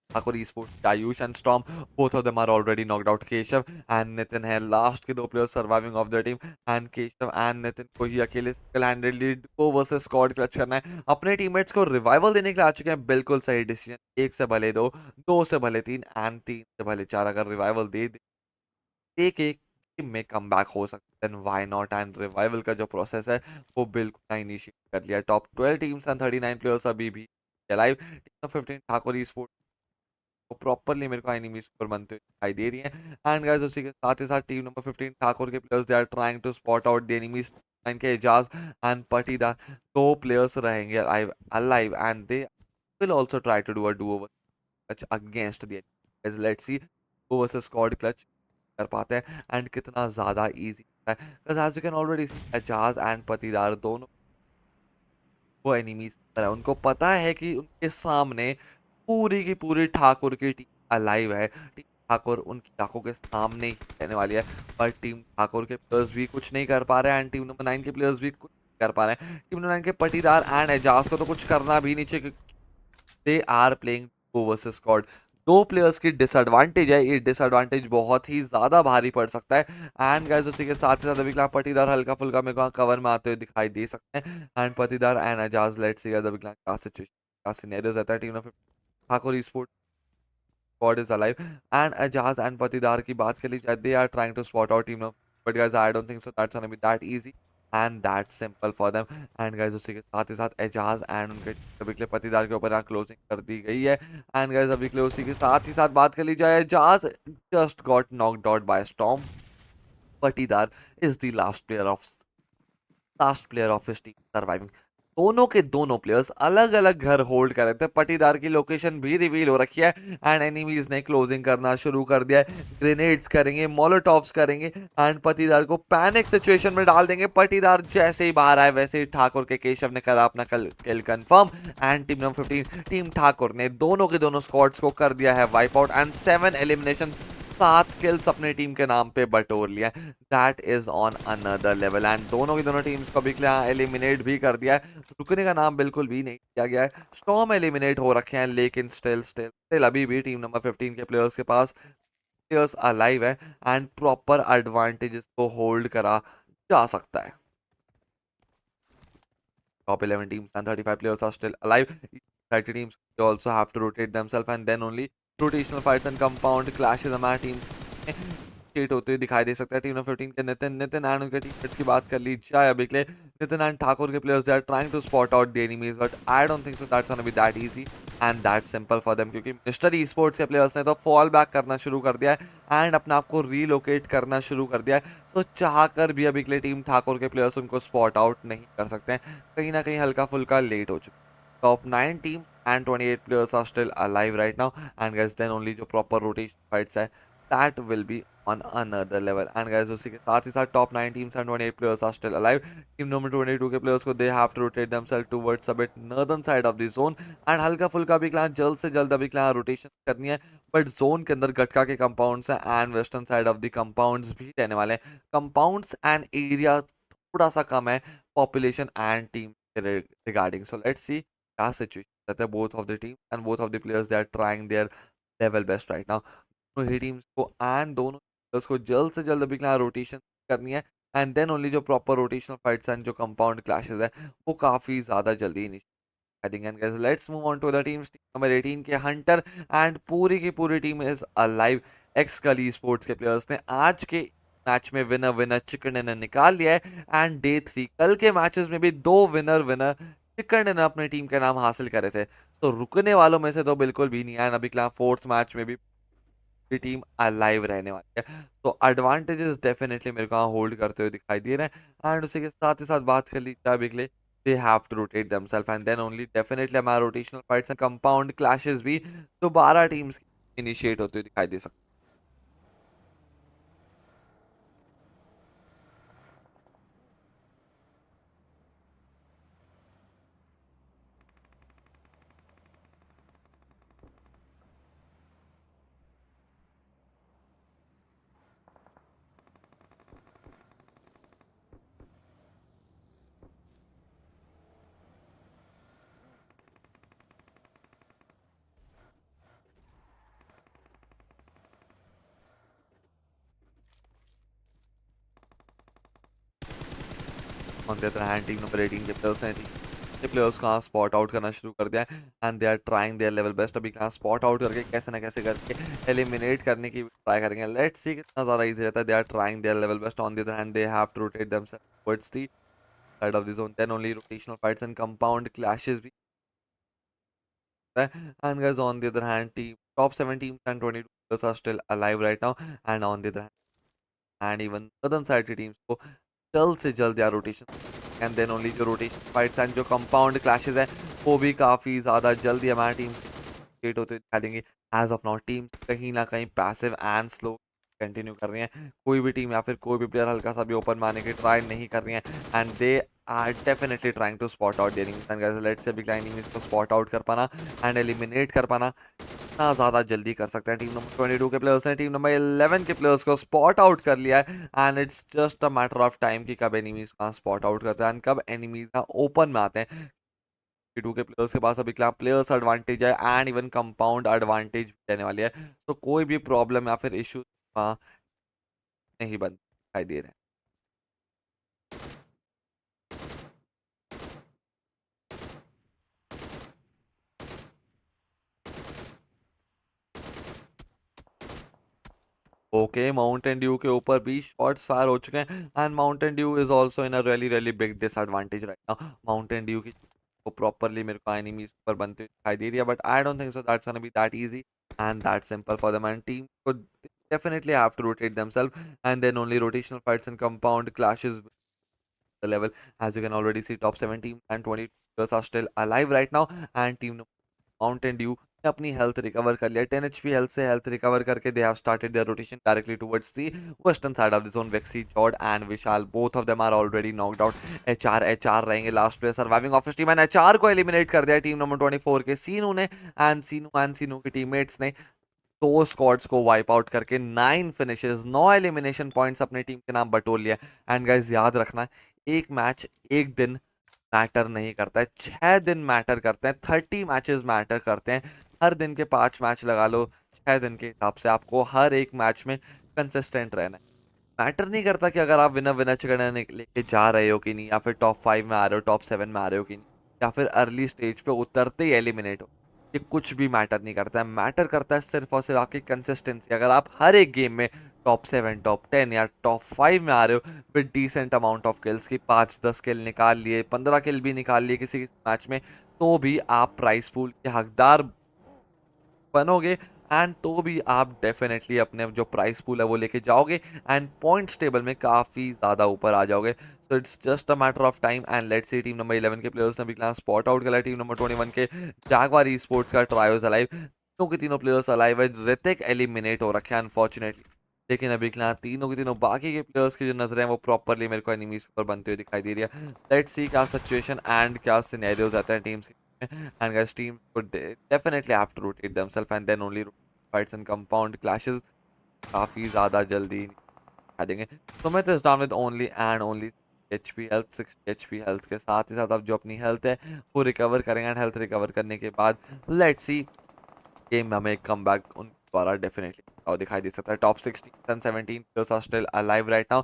Thakur Esports, Ayush and Storm, both of them are already knocked out। Keshav and Nitin है लास्ट के दो players surviving of the team and Keshav and Nitin को ही अकेले सिंगल हैंडेडली को वर्सेस स्क्वाड क्लच करना है। अपने टीममेट्स को रिवाइवल देने के लिए आ चुके हैं, बिल्कुल सही डिसीजन। एक से भले दो, दो से भले तीन एंड तीन से भले चार, अगर रिवाइवल दे एक एक टीम में कम बैक हो सकता है व्हाई नॉट। एंड रिवाइवल का जो प्रोसेस है वो बिल्कुल इनिशिएट कर लिया। टॉप 12 टीम्स एंड 39 प्लेयर्स अभी भी लाइव। टीम 15 ठाकुर स्पोर्ट्स वो प्रॉपरली मेरे को एनिमी स्कोर बनते हुए दिखाई दे रही है। एंड गाइस उसी के साथ ही साथ टीम नंबर 15 ठाकुर के players they are trying to spot out the enemies के एजाज एंड पटीदार, दो प्लेयर्स रहेंगे alive and they will also try to do a do over clutch against the enemies. Let's see वो वर्सेस स्क्वाड क्लच कर पाते हैं एंड कितना ज़्यादा ईजी है because as you can already see Aijaz and Patidar दोनों वो एनिमीज है, उनको पता है कि उनके सामने पूरी की पूरी ठाकुर की टीम अलाइव है। ठाकुर उनकी आंखों के सामने ही रहने वाली है, पर टीम ठाकुर के प्लेयर्स भी कुछ नहीं कर पा रहे हैं एंड टीम नंबर 9 के प्लेयर्स भी कुछ नहीं कर पा रहे हैं। टीम नंबर 9 के पटीदार एंड एजाज को तो कुछ करना भी नहीं चाहिए, they are playing go versus squad. दो प्लेयर्स की डिसएडवांटेज है, ये डिसएडवांटेज बहुत ही ज्यादा भारी पड़ सकता है। एंड गाइस उसी के साथ ही साथ अभी पटीदार हल्का फुल्का मेरे को कवर में आते हुए दिखाई दे सकते हैं and Patidar and Ejaz let's see अभी क्या सिचुएशन क्या सिनेरियोस रहता है। Team of Thakur sport squad is alive and Aijaz and Patidar की बात कर ली जाए, they are trying to spot out team of, but guys I don't think so that's gonna be that easy and that simple for them. And guys उसी के साथ ही साथ एजाज एंड उनके अभी के लिए पटीदार के ऊपर यहाँ क्लोजिंग कर दी गई है। एंड गाइस अभी के लिए उसी के साथ ही साथ बात कर ली जाए, Ejaz just got knocked out by Storm, Patidar is the last player of his team surviving. दोनों के दोनों प्लेयर्स अलग अलग घर होल्ड कर रहे थे, पटीदार की लोकेशन भी रिवील हो रखी है एंड एनिमीज ने क्लोजिंग करना शुरू कर दिया है, ग्रेनेड्स करेंगे, मोलोटॉव्स करेंगे एंड पटीदार को पैनिक सिचुएशन में डाल देंगे। पटीदार जैसे ही बाहर आए वैसे ही ठाकुर के केशव ने करा अपना kill confirm and team number 15 team Thakur ने दोनों के दोनों स्क्वाड्स को कर दिया है wipe out and 7 elimination, 7 kills अपने टीम के नाम पे बटोर लिया। That is on another level and दोनों की दोनों टीम्स को भी एलिमिनेट भी कर दिया है, रुकने का नाम बिल्कुल भी नहीं किया गया है। स्टॉर्म एलिमिनेट हो रखे हैं लेकिन स्टिल अभी भी टीम नंबर 15 के प्लेयर्स के पास प्लेयर्स अलाइव है एंड प्रॉपर एडवांटेजेस को होल्ड करा जा सकता है। Top 11 teams and 35 players are still alive. 30 teams also have to rotate themselves and then only rotational fights and compound clashes हमारे teams स्टेट होते हुए दिखाई दे सकता है। टीम नंबर 15 के नितिन एंड उनके टीममेट्स की बात कर ली जाए अभी के लिए, नितिन एंड ठाकुर के players they are trying to spot out the enemies, but I don't think so that's gonna be that easy and that simple for them, क्योंकि मिस्टर ई स्पोर्ट्स के प्लेयर्स ने तो फॉल बैक करना शुरू कर दिया है एंड अपने आप को रीलोकेट करना शुरू कर दिया है। सो चाह कर भी अभी के लिए टीम ठाकुर के प्लेयर्स उनको स्पॉट आउट नहीं कर सकते हैं, कहीं ना कहीं हल्का फुल्का लेट हो चुका है। Top 9 team and 28 players are still alive right now and guys then only जो proper rotation fights है that will be on another level and guys उसी के साथ ही साथ top 9 teams and 28 players are still alive। team number 22 के players को they have to rotate themselves towards a bit northern side of the zone and हल्का फुल्का भी क्लास जल्द से जल्द अभी क्लास रोटेशन करनी है, बट जोन के अंदर गटका के कंपाउंड्स हैं and western side of the compounds भी रहने वाले हैं। कंपाउंड्स एंड एरिया थोड़ा सा कम है population and team regarding, so let's see क्या सिचुएशन रहता है। Both of the team and both of the players they are trying their level best right now. दोनों ही टीम्स को एंड दोनों प्लेयर्स को जल्द से जल्द अभी रोटेशन करनी है एंड देन ओनली जो प्रॉपर रोटेशनल फाइट्स एंड जो कंपाउंड क्लैशेस है वो काफी ज्यादा जल्दी इनिशिएट करेंगे। And guys let's move on to the teams. Team number 18 के हंटर एंड पूरी की पूरी टीम इज अलाइव। एक्स कली स्पोर्ट्स के प्लेयर्स ने आज के मैच में विनर विनर चिकन डिनर निकाल लिया है एंड डे 3 कल के मैचेस में भी 2 विनर विनर चिकन डिनर अपने टीम के नाम हासिल करे थे, तो रुकने वालों में से तो बिल्कुल भी नहीं है। अभी क्लास फोर्थ मैच में भी टीम अलाइव रहने वाली है, तो एडवांटेजेस डेफिनेटली मेरे को यहाँ होल्ड करते हुए दिखाई दे रहे हैं। एंड उसी के साथ ही साथ बात कर ली जाए बिगले, they have to rotate themselves and then only definitely हमारा rotational fights and compound clashes भी दोबारा टीम्स इनिशिएट होते हुए दिखाई दे सकते हैं। On the other hand team number 18 के प्लेयर्स ने के प्लेयर्स को स्पॉट आउट करना शुरू कर दिया है and they are trying their level best. अभी कहाँ स्पॉट आउट करके कैसे ना कैसे करके एलिमिनेट करने की ट्राई करेंगे। लेट्स सी कितना ज़्यादा इजी रहता है। They are trying their level best. On the other hand they have to rotate themselves towards the side of the zone, then only rotational fights and compound clashes भी है। And guys on the other hand team top 7 teams and 22 players are still alive right now and on the other hand and even southern side teams को जल्द से जल्द यार रोटेशन एंड देन ओनली जो रोटेशन फाइट्स एंड जो कंपाउंड क्लैशेस हैं वो भी काफ़ी ज़्यादा जल्दी हमारी टीम स्टेट होते दिखा देंगे। एज ऑफ नाउ टीम कहीं ना कहीं पैसिव एंड स्लो कंटिन्यू कर रही हैं। कोई भी टीम या फिर कोई भी प्लेयर हल्का सा भी ओपन मारने की ट्राई नहीं कर रही हैं, and they are definitely trying to spot out their enemies. And guys let's say big enemies को स्पॉट आउट कर पाना एंड एलिमिनेट कर पाना इतना ज़्यादा जल्दी कर सकते हैं टीम नंबर 22 के प्लेयर्स ने टीम नंबर 11 के प्लेयर्स को स्पॉट आउट कर लिया है, and it's just a matter of time कि कब एनिमीज का स्पॉट आउट करते हैं एंड कब एनिमीज का ओपन में आते हैं। टू के प्लेयर्स के पास अभी क्या प्लेयर्स एडवांटेज है एंड इवन कंपाउंड एडवांटेज देने वाली है, तो कोई भी प्रॉब्लम या फिर इशू नहीं बन दिखाई दे रहे हैं। ओके, माउंटेन ड्यू के ऊपर भी शॉट्स फायर हो चुके हैं and Mountain Dew is also in a really really big disadvantage right now. Mountain Dew की वो प्रॉपर्ली मेरे को एनिमीज पर बनते हुए दिखाई दे रही है, but I don't think so that's gonna be that easy and that simple for them, and team को definitely have to rotate themselves, and then only rotational fights and compound clashes with the level. As you can already see, top 17 and 20 players are still alive right now, and team Mountain Dew ने अपनी हेल्थ रिकवर कर लिया। 10 HP हेल्थ से हेल्थ रिकवर करके they have started their rotation directly towards the western side of the zone. Vexy, Jord and Vishal, both of them are already knocked out. HR रहेंगे last player surviving of team, and HR को एलिमिनेट कर दिया टीम नंबर 24 के सीनू ने, एंड सीनू की टीममेट्स ने दो स्क्वाड्स को वाइप आउट करके 9 फिनिशेस, 9 एलिमिनेशन पॉइंट्स अपनी टीम के नाम बटोर लिया। एंड गाइस याद रखना, एक मैच एक दिन मैटर नहीं करता है, 6 दिन मैटर करते हैं, 30 मैचेस मैटर करते हैं। हर दिन के 5 मैच लगा लो, 6 दिन के हिसाब से आपको हर एक मैच में कंसिस्टेंट रहना है। मैटर नहीं करता कि अगर आप विनर विनर चिकन लेके जा रहे हो कि नहीं, या फिर टॉप 5 में आ रहे हो, टॉप 7 में आ रहे हो कि नहीं, या फिर अर्ली स्टेज पे उतरते ही एलिमिनेट हो, ये कुछ भी मैटर नहीं करता है। मैटर करता है सिर्फ और सिर्फ आपकी कंसिस्टेंसी। अगर आप हर एक गेम में टॉप 7, टॉप 10 या टॉप 5 में आ रहे हो with decent amount of kills की 5-10 किल निकाल लिए, 15 किल भी निकाल लिए किसी किसी मैच में, तो भी आप प्राइस पूल के हकदार बनोगे, एंड तो भी आप डेफिनेटली अपने जो प्राइस पूल है वो लेके जाओगे एंड पॉइंट्स टेबल में काफ़ी ज़्यादा ऊपर आ जाओगे। So it's just a matter of time, and let's see team number 11 के प्लेयर्स ने भी क्लास स्पॉट आउट करा। टीम नंबर 21 के जैगवार ई स्पोर्ट्स का ट्रायोस अलाइव, तीनों के तीनों प्लेयर्स अलाइव है। ऋतिक एलिमिनेट हो रखे हैं अनफॉर्चुनेटली, लेकिन अभी क्लास तीनों के तीनों बाकी के प्लेयर्स की जो नजरें हैं वो प्रॉपरली मेरे को एनिमीज पर बनते हुए दिखाई दे रही है। लेट्स सी क्या सिचुएशन एंड क्या सिनेरियोज आते हैं टीम्स के, and guys teams would definitely have to rotate themselves, and then only fights and compound clashes काफी ज्यादा जल्दी दिखा देंगे। Sumit is down with only and only HP health, 60 HP health के साथ ही साथ अब जो अपनी हेल्थ है वो रिकवर करेंगे, एंड हेल्थ रिकवर करने के बाद लेट्स सी गेम में हमें एक कमबैक उन द्वारा डेफिनेटली और दिखाई दे सकता है। Top 16 and 17 players are still alive right now.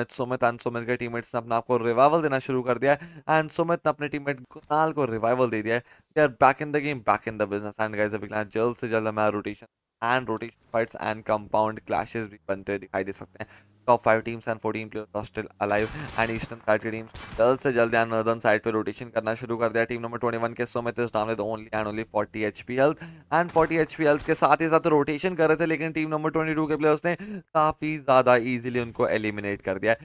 Sumit and Sumit के टीममेट्स ने अपना आपको रिवाइवल देना शुरू कर दिया है, एंड सुमित ने अपने टीममेट कुणाल को रिवाइवल दे दिया है। They are back in the game, back in the business, and guys अभी जल्द से जल्द हमारा rotation fights and compound clashes भी बनते हुए दिखाई दे सकते हैं। Top 5 teams and 14 players are still alive, and eastern side की टीम्स जल्द से जल्द एंड नॉर्दर्न साइड पे रोटेशन करना शुरू कर दिया। टीम नंबर 21 के Sumit is down with only and only 40 HP health, and 40 HP health के साथ ही साथ रोटेशन कर रहे थे, लेकिन टीम नंबर 22 के प्लेयर्स ने काफी ज्यादा इजीली उनको एलिमिनेट कर दिया।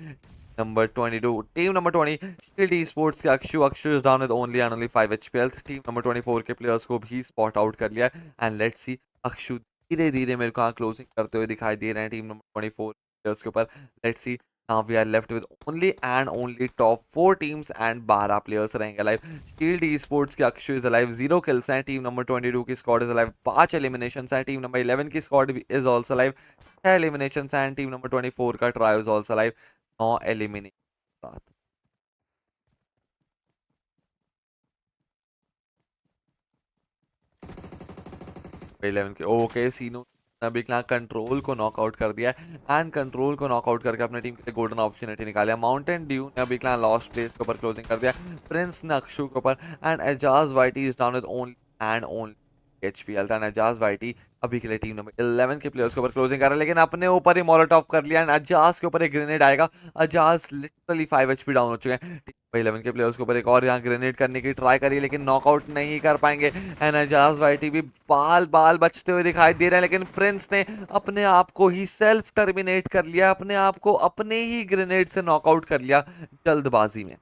Number 22 team number 20 shield esports के Akshu is down with only and only 5 HP health. Team number 24 के प्लेयर्स को भी स्पॉट आउट कर लिया, एंड लेट्स सी अक्षु धीरे धीरे मेरे को क्लोजिंग करते हुए दिखाई दे रहे हैं टीम नंबर 24 प्लेयर्स के ऊपर। Let's see now we are left with only and only top 4 teams and 12 players रहेंगे alive। Shield esports के अक्षु is alive, 0 kills हैं। टीम नंबर 22 की स्क्वाड is alive, 5 eliminations हैं। टीम नंबर 11 की squad is also alive, 6 eliminations हैं। टीम नंबर 24 का try is also alive, 9 eliminations। 11 के ओके सीनो अभी कंट्रोल को नॉकआउट कर दिया एंड कंट्रोल को नॉकआउट करके अपने टीम के लिए गोल्डन अपॉर्चुनिटी निकाला। माउंटेन ड्यू ने अभी लॉस्ट प्लेस के ऊपर क्लोजिंग कर दिया, प्रिंस ने अक्षु के ऊपर, एंड एजाज वाइटी is down with only and only HP health, and Ejaz वाइटी अभी के लिए टीम नंबर 11 के प्लेयर्स के ऊपर क्लोजिंग कर रहा है, लेकिन अपने ऊपर ही मोलोटॉप कर लिया, एंड अजाज के ऊपर एक ग्रेनेड आएगा। अजाज लिटरली 5 HP डाउन हो चुके हैं। टीम 11 के प्लेयर्स के ऊपर एक और यहाँ ग्रेनेड करने की ट्राई करी, लेकिन नॉकआउट नहीं कर पाएंगे, एंड अजाज वाइटी भी बाल बाल बचते हुए दिखाई दे रहे हैं, लेकिन प्रिंस ने अपने आप को ही सेल्फ टर्मिनेट कर लिया, अपने आप को अपने ही ग्रेनेड से नॉकआउट कर लिया जल्दबाजी में।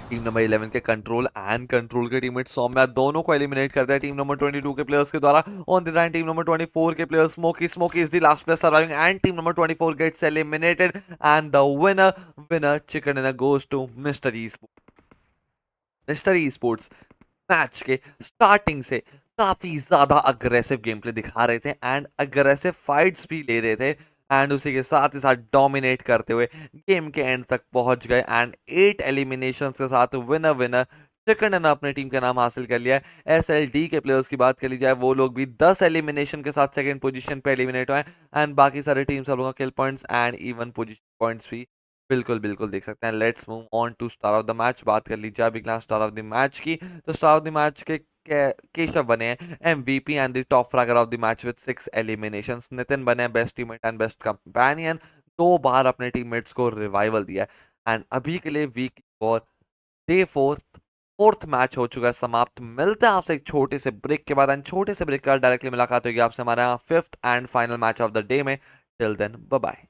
टीम नंबर 11 के कंट्रोल के टीममेट सौम्या दोनों को एलिमिनेट करता है टीम नंबर 22 के प्लेयर्स के द्वारा। On the line team number 24 के player smoky is the last player surviving and team number 24 gets eliminated and the winner chicken dinner goes to mister esports. Match के स्टार्टिंग से काफी ज्यादा अग्रेसिव गेम प्ले दिखा रहे थे एंड अग्रेसिव फाइट्स भी ले रहे थे एंड उसी के साथ ही साथ डोमिनेट करते हुए गेम के एंड तक पहुंच गए एंड 8 एलिमिनेशंस के साथ विनर चिकन ने अपने टीम का नाम हासिल कर लिया है। SLD के प्लेयर्स की बात कर ली जाए, वो लोग भी 10 एलिमिनेशन के साथ सेकंड पोजीशन पे एलिमिनेट हुए एंड बाकी सारे टीम सब लोगों का kill points and even position points भी बिल्कुल देख सकते हैं। Let's move on to star of the match. बात कर ली जाए अभी class star of the match की, तो स्टार ऑफ द मैच के केशव बने हैं MVP and the top fragger of the match with 6 eliminations. Nitin बने best teammate and best companion, 2 बार अपने टीममेट्स को रिवाइवल दिया है एंड अभी के लिए वीक और डे फोर्थ मैच हो चुका है समाप्त। मिलते हैं आपसे एक छोटे से ब्रेक के बाद एंड छोटे से ब्रेक के बाद डायरेक्टली मुलाकात होगी आपसे हमारे यहाँ 5th and final match of the day में। Till then bye bye.